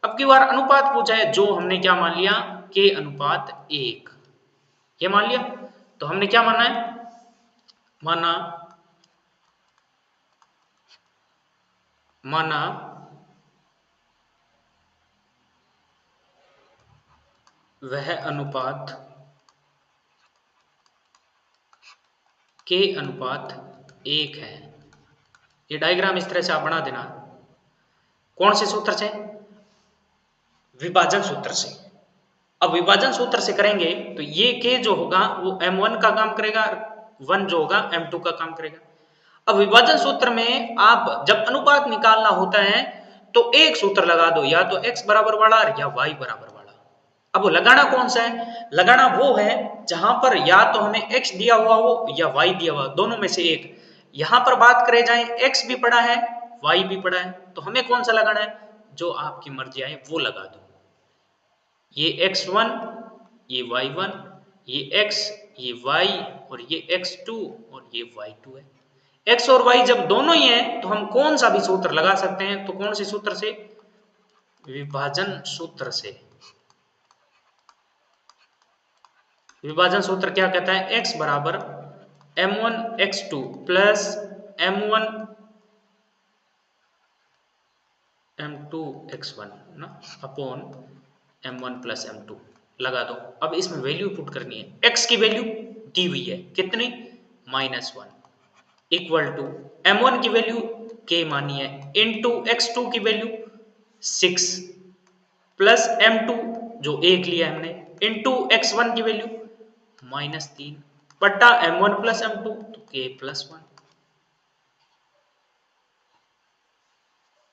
अब की बार अनुपात पूछा है, जो हमने क्या मान लिया, k अनुपात 1, ये मान लिया। तो हमने क्या माना है, माना वह अनुपात k अनुपात 1 है। ये डायग्राम इस तरह से आप बना देना। कौन से सूत्र से, विभाजन सूत्र से। अब विभाजन सूत्र से करेंगे तो ये k जो होगा वो m1 का काम करेगा, 1 जो होगा m2 का काम करेगा। अब विभाजन सूत्र में आप जब अनुपात निकालना होता है तो एक सूत्र लगा दो, या तो x बराबर वाला या y बराबर वाला। अब वो लगाना कौन सा है, लगाना वो है जहां पर या तो हमें x दिया हुआ हो या y दिया हुआ, दोनों में से एक। यहां पर बात करे जाए x भी पड़ा है y भी पड़ा है, तो हमें कौन सा लगाना है, जो आपकी मर्जी आए वो लगा दो। ये x1, ये y1, ये x, ये y, और ये x2 और ये y2 है। x और y जब दोनों ही हैं तो हम कौन सा भी सूत्र लगा सकते हैं, तो कौन से सूत्र से, विभाजन सूत्र से। विभाजन सूत्र क्या कहता है, x बराबर m1 x2 plus m1 m2 x1 ना अपॉन m1 प्लस m2 लगा दो। अब इसमें वैल्यू पुट करनी है, x की वैल्यू दी हुई है कितनी, -1, इक्वल टू m1 की वैल्यू k मानी है, इनटू x2 की वैल्यू 6 प्लस m2 जो 1 लिया हमने, इनटू x1 की वैल्यू -3 बट्टा m1 प्लस m2 तो k प्लस 1।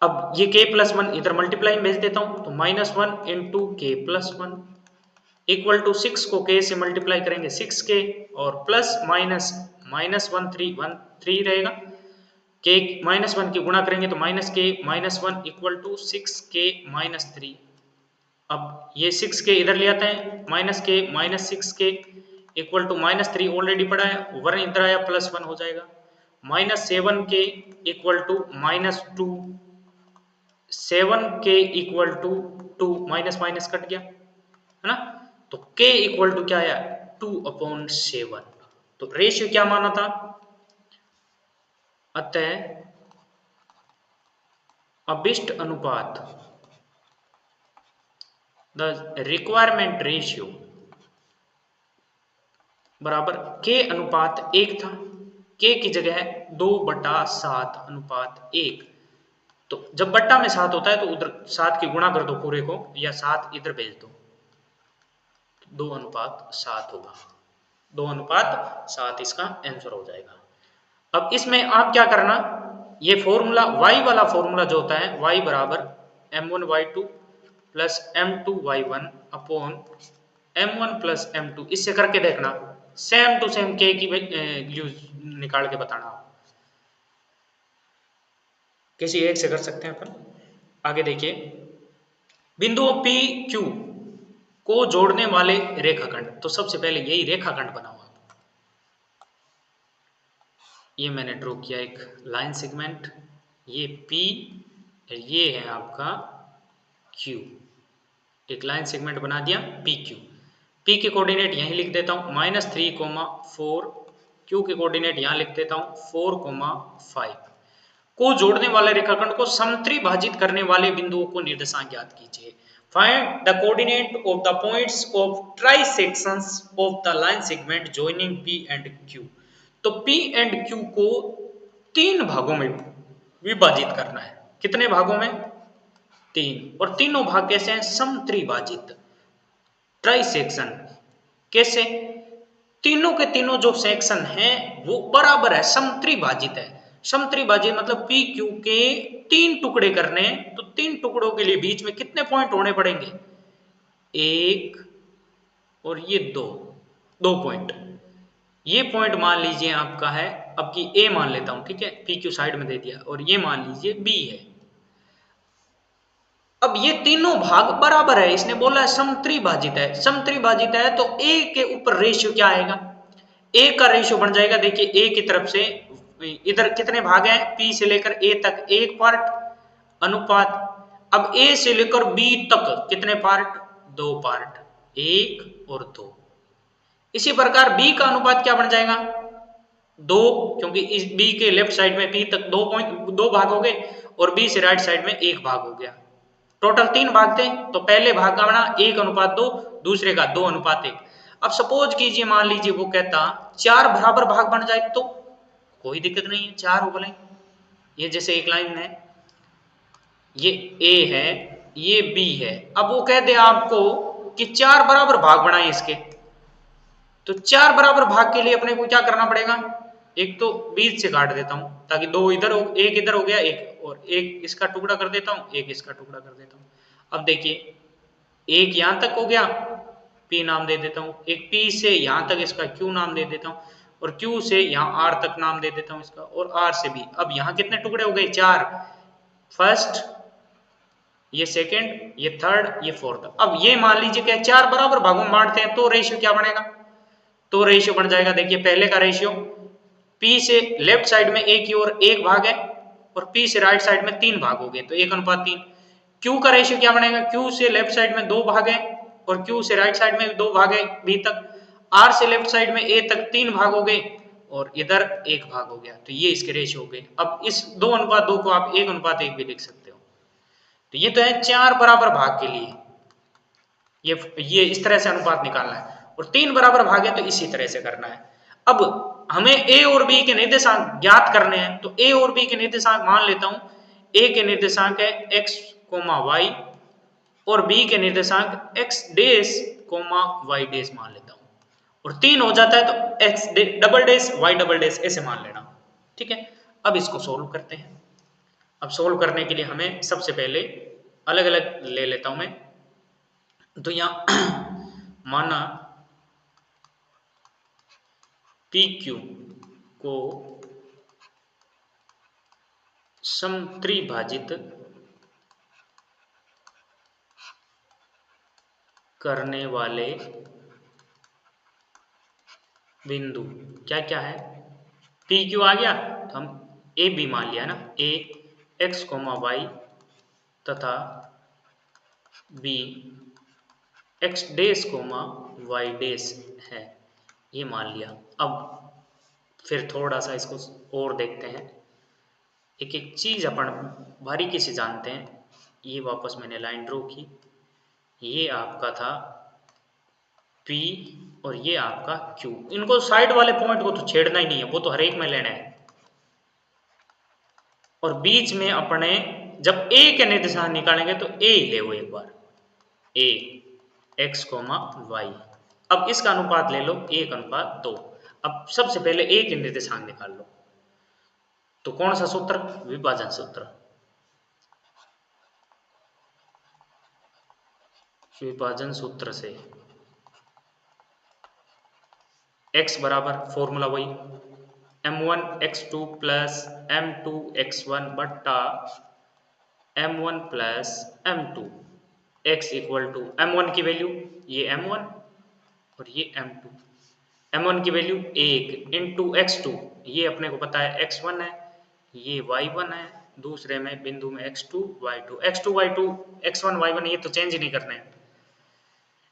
अब ये k प्लस 1 इधर मल्टीप्लाई में भेज देता हूं, तो -1 into k plus 1 equal to 6 को k से मल्टीप्लाई करेंगे 6k, और प्लस माइनस -1 रहेगा, k -1 की गुणा करेंगे तो -k -1 इक्वल टू 6k -3। अब ये 6k इधर ले आते हैं, -k -6k equal to -3 already पड़ा है, 1 इधर आया +1 हो जाएगा, -7k equal to -2, 7k equal to 2, minus minus cut गया है ना, तो k इक्वल टू क्या आया, 2/7। तो रेशियो क्या माना था, अतः अभिष्ट अनुपात, द रिक्वायरमेंट रेशियो बराबर k अनुपात 1 था, k की जगह 2/7 अनुपात 1। तो जब बट्टा में 7 होता है तो उधर 7 की गुणा कर दो पूरे को, या 7 इधर भेज दो, 2/7 होगा, 2/7 इसका आंसर हो जाएगा। अब इसमें आप क्या करना, ये फॉर्मूला y वाला फॉर्मूला जो होता है, y बराबर m1 y2 plus m2 y1 upon m1 plus m2, इससे करके देखना, सेम टू सेम k की वैल्यू निकाल के बताना। किसी एक से कर सकते हैं अपन। आगे देखिए, बिंदुओं p q को जोड़ने वाले रेखाखंड, तो सबसे पहले यही रेखाखंड बनाओ आप। ये मैंने ड्रॉ किया एक लाइन सेगमेंट, ये p, ये है आपका q, एक लाइन सेगमेंट बना दिया PQ। P के कोऑर्डिनेट यहीं लिख देता हूँ -3,4, Q के कोऑर्डिनेट यहाँ लिख देता हूँ 4,5। को जोड़ने वाले रेखाखंड को समत्रिभाजित करने वाले बिंदुओं को निर्देशांक ज्ञात कीजिए। Find the coordinate of the points of trisections of the line segment joining P and Q। तो P एंड Q को 3 भागों में विभाजित करना है। कितने भागों में, 3, और तीनों भाग कैसे हैं, समत्रिभाजित, ट्राइसेक्शन। कैसे, तीनों के तीनों जो सेक्शन हैं वो बराबर है, समत्रिभाजित है। समत्रिभाजित मतलब पी क्यू के 3 टुकड़े करने, तो 3 टुकड़ों के लिए बीच में कितने पॉइंट होने पड़ेंगे, 1 और ये 2 पॉइंट, ये पॉइंट मान लीजिए आपका है, अब की ए मान लेता हूं, ठीक है, पी क्यू साइड में दे दिया, और ये मान लीजिए बी है। अब ये तीनों भाग बराबर है, इसने बोला है समत्रिभाजित है, समत्रिभाजित है तो ए के ऊपर रेशियो क्या आएगा, ए का रेशियो बन जाएगा, देखिए ए की तरफ से इधर कितने भाग हैं, पी से लेकर ए तक एक पार्ट अनुपात, अब ए से लेकर बी तक कितने पार्ट, 2 पार्ट, 1 और 2। इसी प्रकार बी का अनुपात क्या बन जाएगा, 2, क्योंकि इस बी के लेफ्ट साइड में पी तक 2 भाग हो गए, और बी से राइट साइड में 1 भाग हो गया, टोटल 3 भाग थे, तो पहले भाग का बना 1:2, दूसरे का 2:1। अब सपोज कीजिए, मान लीजिए वो कहता 4 बराबर भाग बन जाए तो कोई दिक्कत नहीं है, 4 हो गए, ये जैसे एक लाइन है, ये ए है, ये बी है, अब वो कह दे आपको कि 4 बराबर भाग बनाए इसके, तो 4 बराबर भाग के लिए अपने को क्या करना पड़ेगा, एक तो बीच से काट देता हूं ताकि 2 इधर हो, एक इधर हो गया, एक और एक इसका टुकड़ा कर देता हूं, एक इसका टुकड़ा कर देता हूं। अब देखिए एक यहां तक हो गया, P नाम दे देता हूं, एक P से यहां तक इसका Q नाम दे देता हूं, और Q से यहां R तक नाम दे देता हूं इसका, और R से भी। अब यहां कितने टुकड़े हो गए, 4, फर्स्ट, ये सेकंड, ये थर्ड, ये फोर्थ। अब ये मान लीजिए कि 4 बराबर भागों में बांटते हैं तो रेशियो क्या बनेगा, तो रेशियो बन जाएगा, देखिए पहले का रेशियो, P से लेफ्ट साइड में A की ओर 1 भाग है, और P से राइट साइड में 3 भाग हो गए, तो 1:3। Q का रेशियो क्या बनेगा, Q से लेफ्ट साइड में 2 भाग है, और Q से राइट साइड में 2 भाग है B तक, R से लेफ्ट साइड में A तक 3 भाग हो गए, और इधर 1 भाग हो गया, तो ये इसके रेशियो हो गए। अब इस 2:2 को आप 1:1 भी लिख सकते हो। तो ये तो है 4 बराबर भाग के लिए, ये इस तरह से अनुपात निकालना है, और 3 बराबर भाग है तो इसी तरह से करना है। अब हमें a और b के निर्देशांक ज्ञात करने हैं, तो a और b के निर्देशांक मान लेता हूं, a के निर्देशांक है x, y, और b के निर्देशांक x डैश, y डैश मान लेता हूं, और 3 हो जाता है तो x double dash, y double dash ऐसे मान लेना, ठीक है। अब इसको सोल्व करते हैं। अब सोल्व करने के लिए हमें सबसे पहले अलग अलग ले लेता हूं मैं, तो यहां माना PQ को समत्रिभाजित करने वाले बिंदु क्या क्या है, PQ आ गया तो हम AB मान लिया ना, A x, y तथा B x dash, y dash है, ये मान लिया। अब फिर थोड़ा सा इसको और देखते हैं, एक एक चीज अपन बारीकी से जानते हैं। ये वापस मैंने लाइन ड्रॉ की, ये आपका था P और ये आपका Q, इनको साइड वाले पॉइंट को तो छेड़ना ही नहीं है, वो तो हर एक में लेना है, और बीच में अपने जब A के निर्देशांक निकालेंगे तो A ले वो एक बार, A x, y। अब इसका अनुपात ले लो 1:2। अब सबसे पहले A के निर्देशांक निकाल लो, तो कौन सा सूत्र, विभाजन सूत्र, विभाजन सूत्र से x बराबर फॉर्मूला वही m1 x2 plus m2 x1 बट्टा m1 plus m2, x equal to m1 की वैल्यू ये m1 और ये m2, m1 की वैल्यू 1 इंटू x2, ये अपने को पता है x1 है, ये y1 है, दूसरे में बिंदु में x2 y2, x2 y2 x1 y1 ये तो चेंज ही नहीं करने हैं।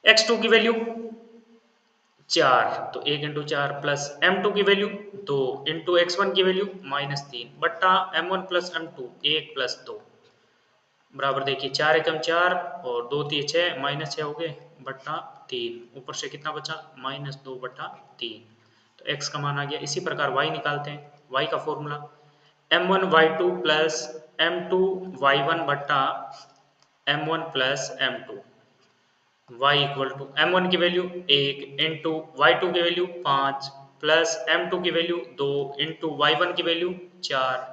x2 की वैल्यू 4, तो 1 इंटू 4 प्लस m2 की वैल्यू 2 इंटू x1 की वैल्यू -3 बट्टा m1 प्लस m2 1 प्लस 2 बराबर, देखिए 4 एकम 4 और 2 3 6 -6 हो गए बट्टा 3, ऊपर से कितना बचा -2 बट्टा 3, तो x का मान आ गया। इसी प्रकार y निकालते हैं, y का formula m1 y2 plus m2 y1 बट्टा m1 plus m2, y equal to m1 की वैल्यू 1 इंटू y2 की वैल्यू 5 प्लस m2 की वैल्यू 2 इंटू y1 की वैल्यू 4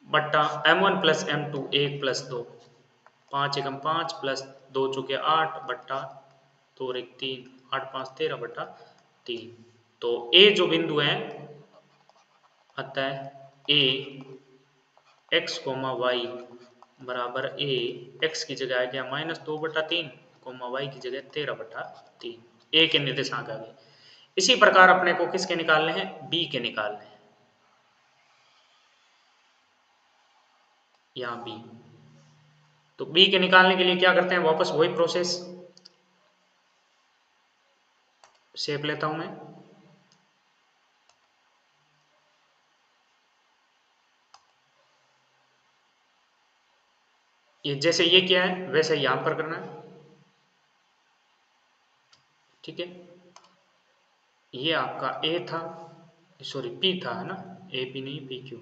बट्टा m1 प्लस m2 1 प्लस 2, 5 एकम 5 प्लस 2 चुके 8 बट्टा 2 और 1 3, 8 5 13 बटा 3। तो ए जो बिंदु है अतः ए एक्स कोमा वाई बराबर ए एक्स की जगह आ गया -2/3 कोमा वाई की जगह 13/3, ए के निर्देशांक आ गए। इसी प्रकार अपने को किसके निकालने हैं, बी के निकालने हैं, यहाँ बी। तो बी के निकालने के लिए क्या करते हैं, वापस वही प्रोसेस, शेप लेता हूं मैं, ये जैसे ये क्या है वैसे यहां पर करना है, ठीक है। ये आपका ए था, सॉरी पी था, है ना, ए पी नहीं पी क्यू,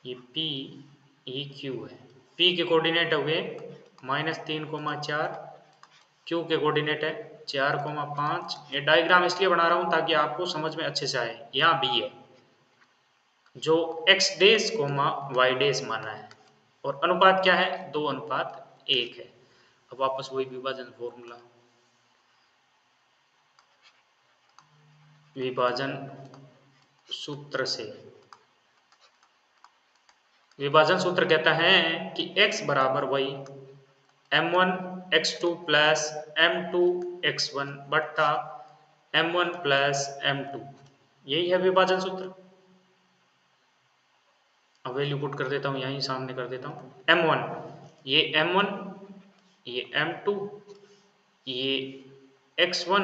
ये पी ये क्यू है। पी के कोऑर्डिनेट हो गए -3,4, क्यू के कोऑर्डिनेट है 4,5। ये डायग्राम इसलिए बना रहा हूं ताकि आपको समझ में अच्छे से आए। यहाँ बी है जो x डेस कोमा y डेस माना है, और अनुपात क्या है, 2:1 है। अब वापस वही विभाजन फॉर्मूला, विभाजन सूत्र से, विभाजन सूत्र कहता है कि x बराबर वही m1 x2 plus m2 x1 बट्टा m1 प्लस m2, यही है विभाजन सूत्र। अब वैल्यू पुट कर देता हूँ, यहीं सामने कर देता हूँ, m1 ये m1, ये m2, ये x1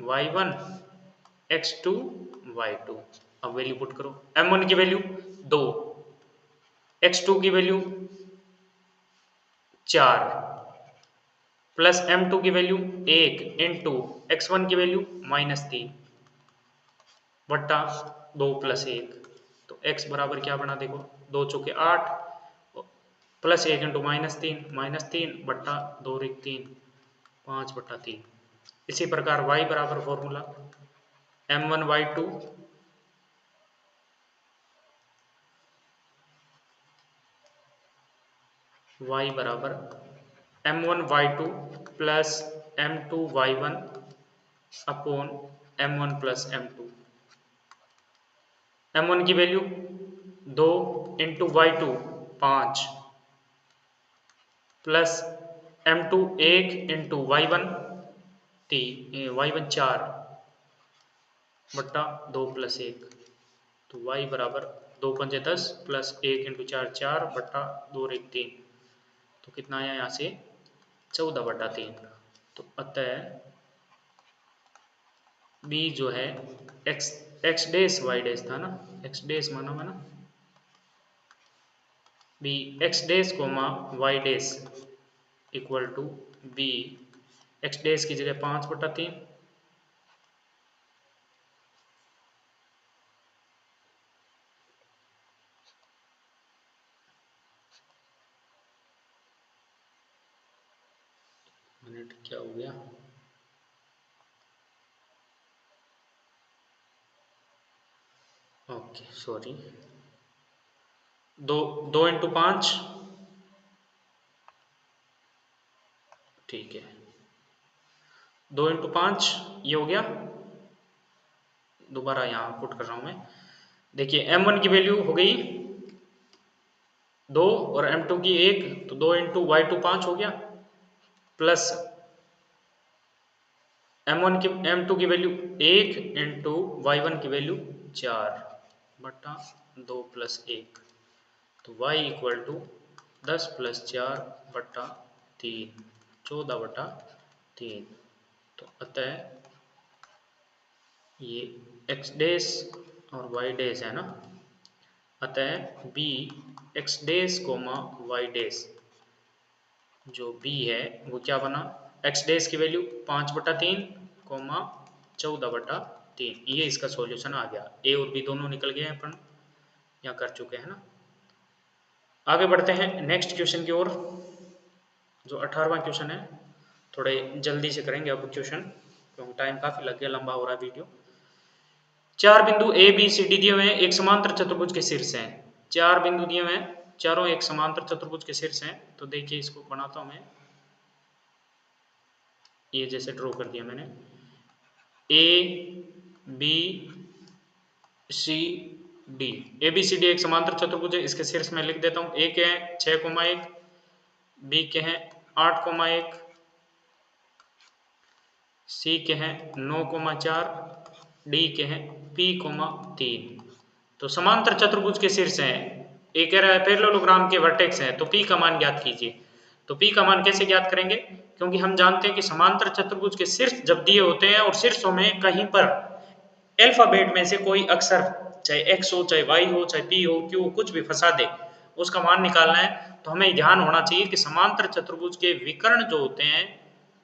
y1 x2 y2। अब वैल्यू पुट करो, m1 की वैल्यू 2, x2 की वैल्यू 4 प्लस m2 की वैल्यू 1 इंटू x1 की वैल्यू -3 बट्टा 2 + 1। तो x बराबर क्या बना, देखो 2 चौके 8 प्लस 1 इंटू -3 बट्टा 2 और 1 3, 5/3। इसी प्रकार y बराबर फॉर्मूला m1 y2 y बराबर m1 y2 plus m2 y1 upon m1 plus m2। m1 की value 2 into y2 5 plus m2 1 into y1 4 बट्टा 2 + 1। तो y बराबर 2 पंजे 10 प्लस 1 इंटू 4 4 बट्टा 2 और 1 3। तो कितना आया यहाँ से 14/3। तो अतः b जो है x डेस y डेस था ना, x डेस माना हुआ ना, b x dash comma y dash equal to b x dash की जगह 5/3 मिनट क्या हो गया, ओके सॉरी, 2 इंटू 5, ठीक है 2 इंटू 5 ये हो गया। दोबारा यहाँ पुट कर रहा हूँ मैं, देखिए m1 की वैल्यू हो गई 2 और m2 की 1, तो 2 इंटू y2 5 हो गया, प्लस m1 की m2 की वैल्यू 1 इंटू y1 की वैल्यू 4 बटा 2 + 1। तो y इक्वल टू 10 + 4 बटा 3, 14/3। तो अतः ये x डेस और y डेस है ना, अतः b x dash comma y डेस जो b है वो क्या बना, x डेस की वैल्यू 5/3 कोमा 14/3। ये इसका सॉल्यूशन आ गया। a और b दोनों निकल गए, अपन यहाँ कर चुके हैं ना। आगे बढ़ते हैं नेक्स्ट क्वेश्चन की ओर, जो 18वां क्वेश्चन है। थोड़े जल्दी से करेंगे अब क्वेश्चन, क्योंकि टाइम काफी लग गया, लंबा हो रहा है वीडियो। 4 बिंदु ए बी सी डी दिए हुए हैं, एक समांतर चतुर्भुज के शीर्ष हैं। 4 बिंदु दिए हुए हैं, चारों एक समांतर चतुर्भुज के शीर्ष हैं। तो देखिए इसको बनाता हूं मैं, ये जैसे ड्रॉ कर दिया मैंने, A B C D, A B C D एक समांतर चतुर्भुज है। इसके शीर्ष में लिख देता हूँ, ए के हैं 6,1, बी के हैं 8,1, सी के हैं 9,4, डी के हैं P,3। तो समांतर चतुर्भुज के शीर्ष हैं, ये कह रहा है पैरेललोग्राम के वर्टेक्स हैं, तो P का मान ज्ञात कीजिए। तो P का मान कैसे ज्ञात करेंगे, क्योंकि हम जानते हैं कि समांतर चतुर्भुज के शीर्ष जब दिए होते हैं और शीर्षों में कहीं पर अल्फाबेट में से कोई अक्षर, चाहे x हो, चाहे y हो, चाहे p हो, q हो, कुछ भी फंसा दे, उसका मान निकालना है। तो हमें ध्यान होना चाहिए कि समांतर चतुर्भुज के विकर्ण जो होते हैं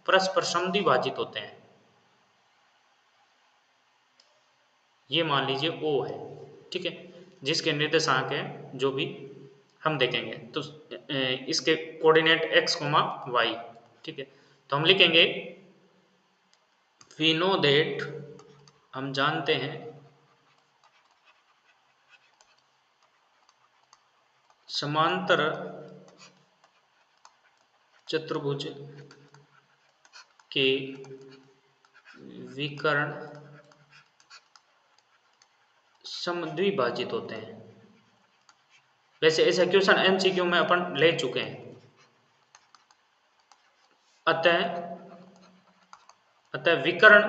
परस्पर समद्विभाजित होते हैं। ये मान लीजिए O है, ठीक है, जिसके निर्देशांक है जो भी हम देखेंगे, तो इसके कोऑर्डिनेट x, y, ठीक है। तो हम लिखेंगे वी नो दैट, हम जानते हैं समांतर चतुर्भुज के विकर्ण समद्विभाजित होते हैं। वैसे ऐसा क्वेश्चन एमसीक्यू में अपन ले चुके हैं। अतः विकर्ण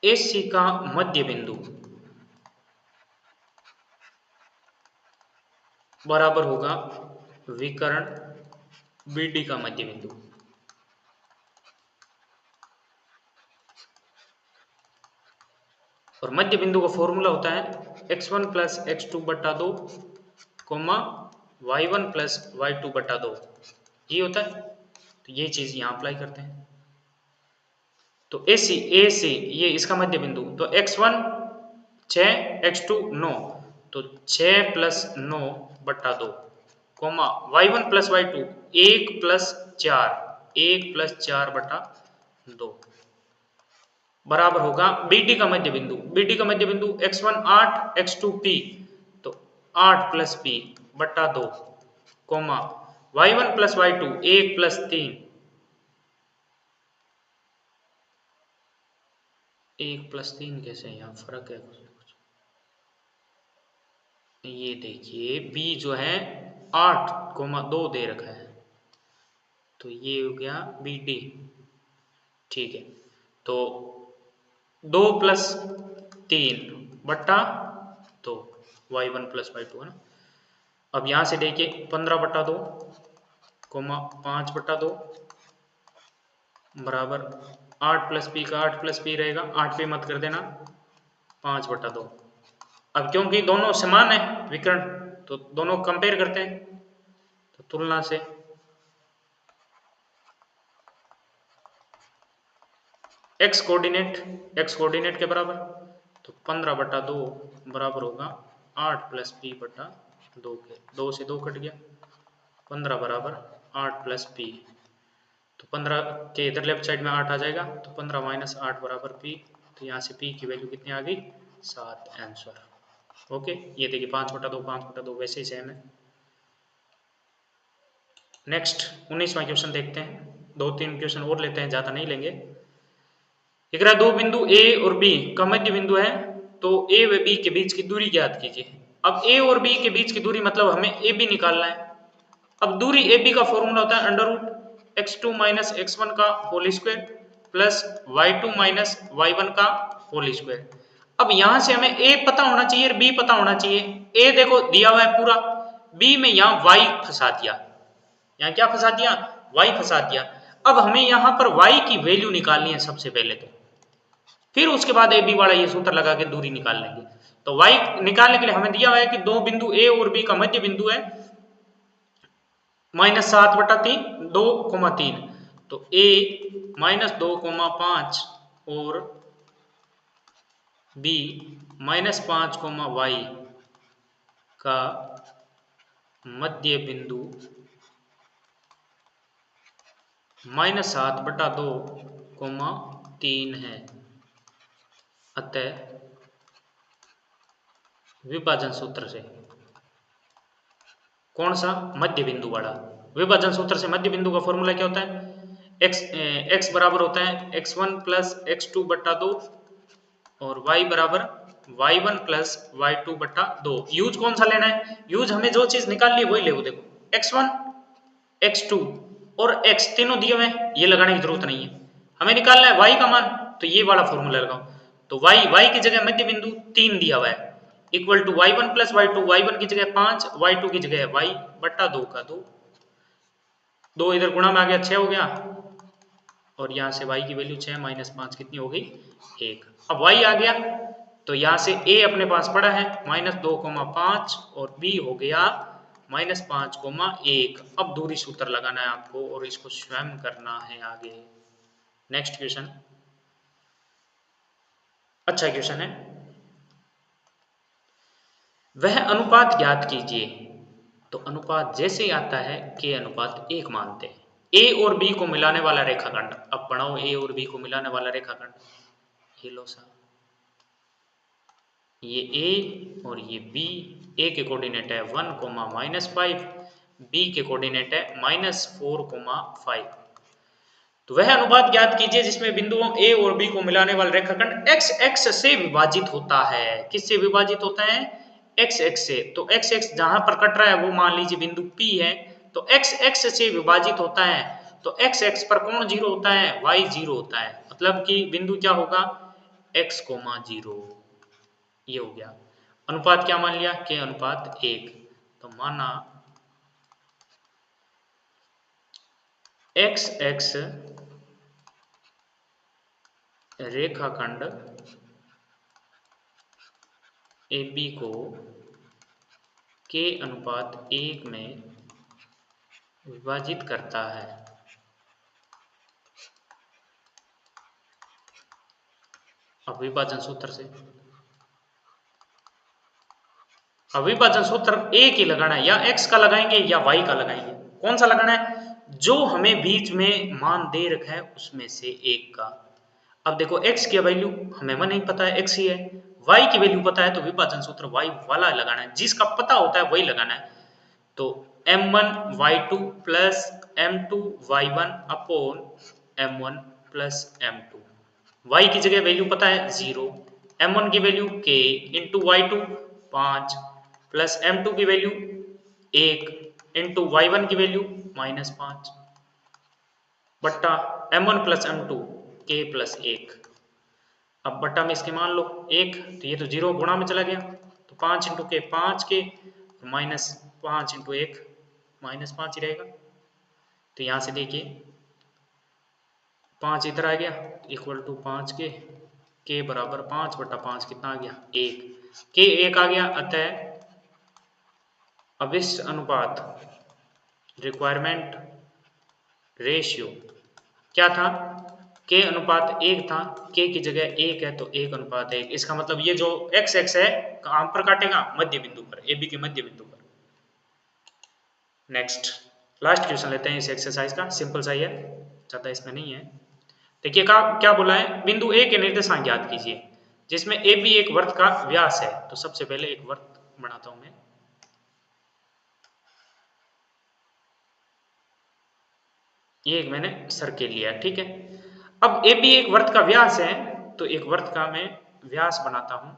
AC का मध्य बिंदु बराबर होगा विकर्ण BD का मध्य बिंदु। और मध्य बिंदु का फॉर्मूला होता है x1 प्लस x2 बटा 2, y1 प्लस y2 बटा 2, ये होता है। तो ये चीज यहाँ अप्लाई करते हैं। तो AC ये इसका मध्य बिंदु, तो x1 6, x2 9, तो 6 प्लस 9 बटा 2, y1 प्लस y2 1 प्लस 4 बटा 2 बराबर होगा BD का मध्य बिंदु। BD का मध्य बिंदु x1 8, x2 P, तो 8 प्लस P बटा 2, y1 plus y2 1 plus 3, 1 plus 3 कैसे, यहाँ फर्क है कुछ। ये देखिए B जो है 8,2 दे रखा है, तो ये हो गया BD, ठीक है। तो 2 प्लस 3 बटा 2, y1 प्लस y2 है ना। अब यहां से देखिए 15 बटा 2, 5 बटा 2 बराबर 8 प्लस पी का 8 प्लस पी रहेगा, 8 पे मत कर देना, 5 बटा 2। अब क्योंकि दोनों समान है विकर्ण, तो दोनों कंपेयर करते हैं, तो तुलना से x कोऑर्डिनेट के बराबर, तो 15 बटा 2 बराबर होगा 8 प्लस पी बटा 2 के, 2 से 2 कट गया, 15 बराबर 8 प्लस पी, तो 15 के इधर लेफ्ट साइड में 8 आ जाएगा, तो 15 माइनस 8 बराबर पी, तो यहाँ से पी की वैल्यू कितनी आ गई, 7 आंसर। ओके, ये देखिए 5 बटा 2 5 बटा 2 वैसे ही सेम है। नेक्स्ट 19वां क्वेश्चन देखते हैं, 2-3 क्वेश्चन और लेते हैं, ज़्यादा नहीं लेंगे। एक रहा दो बिंदु A और B का मध्य बिंदु है, तो A व B के बीच की दूरी ज्ञात कीजिए। अब A और B के बीच की दूरी मतलब हमें AB निकालना है। अब दूरी AB का फॉर्मूला होता है under root x2 minus x1 का whole square plus y2 minus y1 का होल स्क्वायर। अब यहां से हमें A पता होना चाहिए और B पता होना चाहिए। A देखो दिया हुआ है पूरा, B में यहाँ y फंसा दिया, यहाँ क्या फंसा दिया, y फंसा दिया। अब हमें यहाँ पर y की वैल्यू निकालनी है सबसे पहले, तो फिर उसके बाद AB वाला ये सूत्र लगा के दूरी निकाल लेंगे। तो y निकालने के लिए हमें दिया हुआ है कि दो बिंदु A और B का मध्य बिंदु है -7 बटा 3 2,3, तो A -2,5 और B -5, y का मध्य बिंदु -7 बटा 2,3 है। अतः विभाजन सूत्र से कौन सा, मध्य बिंदु वाला, विभाजन सूत्र से मध्य बिंदु का फॉर्मूला क्या होता है? x बराबर होता है x1 प्लस x2 बट्टा 2 और y बराबर y1 प्लस y2 बट्टा 2। यूज कौन सा लेना है? यूज हमें जो चीज निकाल ली वही ले। देखो x1 x2 और x तीनों दिए हुए हैं, ये लगाने की जरूरत नहीं है। हमें निकालना है y का मान, तो ये वाला फॉर्मूला लगाओ। तो y की जगह मध्य बिंदु 3 दिया हुआ है equal to y1 plus y2, y1 की जगह 5, y2 की जगह y बट्टा 2 का 2, 2 इधर गुणा में आ गया 6 हो गया और यहाँ से y की वैल्यू 6 माइनस 5 कितनी हो गई? 1। अब y आ गया तो यहाँ से a अपने पास पड़ा है -2,5 और b हो गया -5,1। अब दूरी सूत्र लगाना है आपको और इसको स्वयं करना है आगे। नेक्स्ट क्वेश्चन, अच्छा क्वेश्चन है। वह अनुपात ज्ञात कीजिए। तो अनुपात जैसे ही आता है k अनुपात 1 मानते हैं। a और b को मिलाने वाला रेखाखंड, अब बनाओ a और b को मिलाने वाला रेखाखंड। ये लो सा, ये a और ये b, a के कोऑर्डिनेट है 1,-5, b के कोऑर्डिनेट है -4,5। तो वह अनुपात ज्ञात कीजिए जिसमें बिंदुओं a और b को मिलाने वाला रेखाखंड x x से विभाजित होता है। किससे विभाजित होता है? x x से। तो x x जहां पर कट रहा है वो मान लीजिए बिंदु P है, तो x x से विभाजित होता है। तो x x पर कौन 0 होता है? y 0 होता है। मतलब कि बिंदु क्या होगा? x, 0। ये हो गया। अनुपात क्या मान लिया? k अनुपात 1। तो माना x x रेखाखंड AB को k अनुपात 1 में विभाजित करता है। अब विभाजन सूत्र से, अविभाजन सूत्र एक ही लगाना है, या x का लगाएंगे या y का लगाएंगे। कौन सा लगाना है? जो हमें बीच में मान दे रखा है उसमें से एक का। अब देखो x की वैल्यू हमें नहीं पता है, x ही है। y की वैल्यू पता है तो विभाजन सूत्र y वाला लगाना है, जिसका पता होता है वही लगाना है। तो m1 y2 plus m2 y1 upon m1 plus m2। y की जगह वैल्यू पता है 0, m1 की value k into y2 5 plus m2 की वैल्यू 1 इंटू y1 की वैल्यू -5 बट्टा m1 plus m2 k plus 1। अब बट्टा में इसके मान लो 1, तो ये तो 0 गुणा में चला गया, तो 5 इंटू के 5 के -5 इंटू 1 -5 ही रहेगा। तो यहाँ से देखिए 5 इधर आ गया इक्वल टू 5 के बराबर 5 बटा 5 कितना आ गया? 1। के 1 आ गया। अतः अभिष्ट अनुपात रिक्वायरमेंट रेशियो क्या था? k अनुपात 1 था, k की जगह 1 है तो 1 अनुपात 1। इसका मतलब ये जो x x है कहां पर काटेगा? मध्य बिंदु पर, AB के मध्य बिंदु पर। नेक्स्ट लास्ट क्वेश्चन लेते हैं इस एक्सरसाइज का, सिंपल सा ही है, ज्यादा इसमें नहीं है। देखिए क्या बोला है? बिंदु A के निर्देशांक ज्ञात कीजिए जिसमें AB एक वृत्त का व्यास है। तो सबसे पहले एक वृत्त बनाता हूं मैं। ये एक मैंने सर्किल लिया, ठीक है। अब AB एक वृत्त का व्यास है, तो एक वृत्त का मैं व्यास बनाता हूं।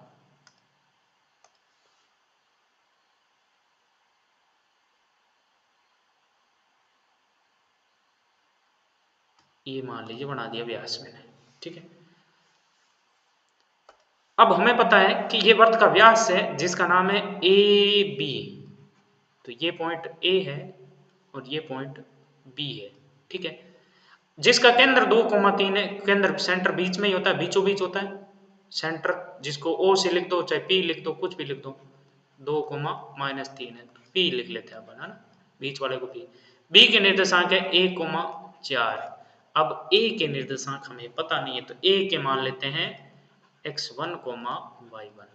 ये मान लीजिए बना दिया व्यास मैंने, ठीक है। अब हमें पता है कि ये वृत्त का व्यास है जिसका नाम है AB। तो ये पॉइंट A है और ये पॉइंट B है, ठीक है। जिसका केंद्र 2,3 है, केंद्र सेंटर बीच में ही होता है, बीचों बीच होता है सेंटर, जिसको O से लिख दो चाहे P लिख दो, कुछ भी लिख दो। 2,-3 है तो P लिख लेते हैं अपन, है ना, बीच वाले को P। B के निर्देशांक है 1,4। अब A के निर्देशांक हमें पता नहीं है तो A के मान लेते हैं x1, y1,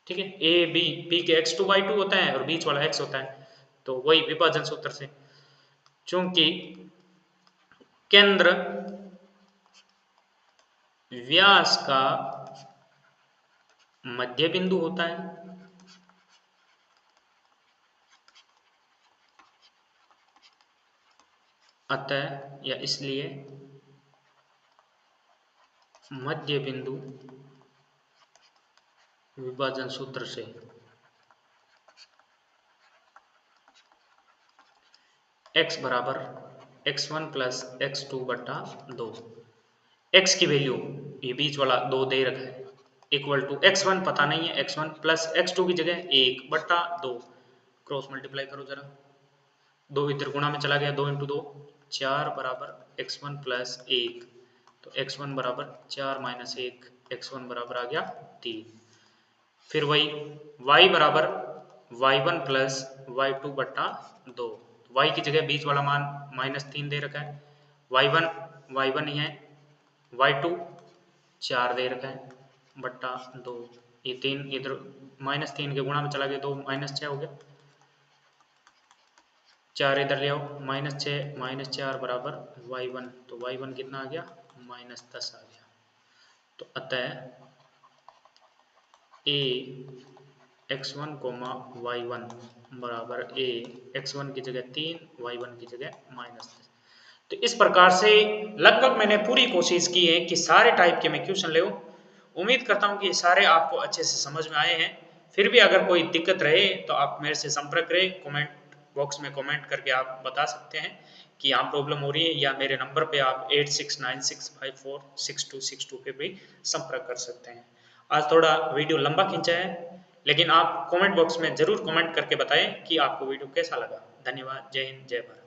ठीक है। A B के x2 y2 होता है और बीच वाला x होता है। तो वही विभाजन सूत्र से, चूंकि केंद्र व्यास का मध्य बिंदु होता है, अतः या इसलिए मध्य बिंदु विभाजन सूत्र से x बराबर x1 प्लस x2 बटा 2। x की वैल्यू ये बीच वाला 2 दे रखा है, इक्वल टू x1 पता नहीं है, x1 प्लस x2 की जगह 1 बटा 2, क्रॉस मल्टीप्लाई करो जरा, 2 इधर गुणा में चला गया, 2 इंटू 2 4 बराबर x1 प्लस 1, तो x1 बराबर 4 माइनस 1, x1 बराबर आ गया 3। फिर वही y बराबर y1 प्लस y2 बट्टा 2, y की जगह बीच वाला मान -3 दे रखा है, y1 ही है, y2 4 दे रखा है बट्टा 2, ये 3 इधर -3 के गुणा में चला गया, 2 -6 हो गया, 4 इधर ले आओ, -6 बराबर y1, तो y1 कितना आ गया -10 आ गया। तो अतः a x1 y1 बराबर a x1 की जगह 3 y1 की जगह -10। तो इस प्रकार से लगभग मैंने पूरी कोशिश की है कि सारे टाइप के मैं क्वेश्चन ले। उम्मीद करता हूं कि सारे आपको अच्छे से समझ में आए हैं। फिर भी अगर कोई दिक्कत रहे तो आप मेरे से संपर्क करें, कमेंट बॉक्स में कमेंट करके आप बता सकते हैं कि यहाँ प्रॉब्लम हो रही है, या मेरे नंबर पे आप 8696546262 पे भी संपर्क कर सकते हैं। आज थोड़ा वीडियो लंबा खींचा है, लेकिन आप कमेंट बॉक्स में जरूर कमेंट करके बताएं कि आपको वीडियो कैसा लगा। धन्यवाद। जय हिंद, जय भारत।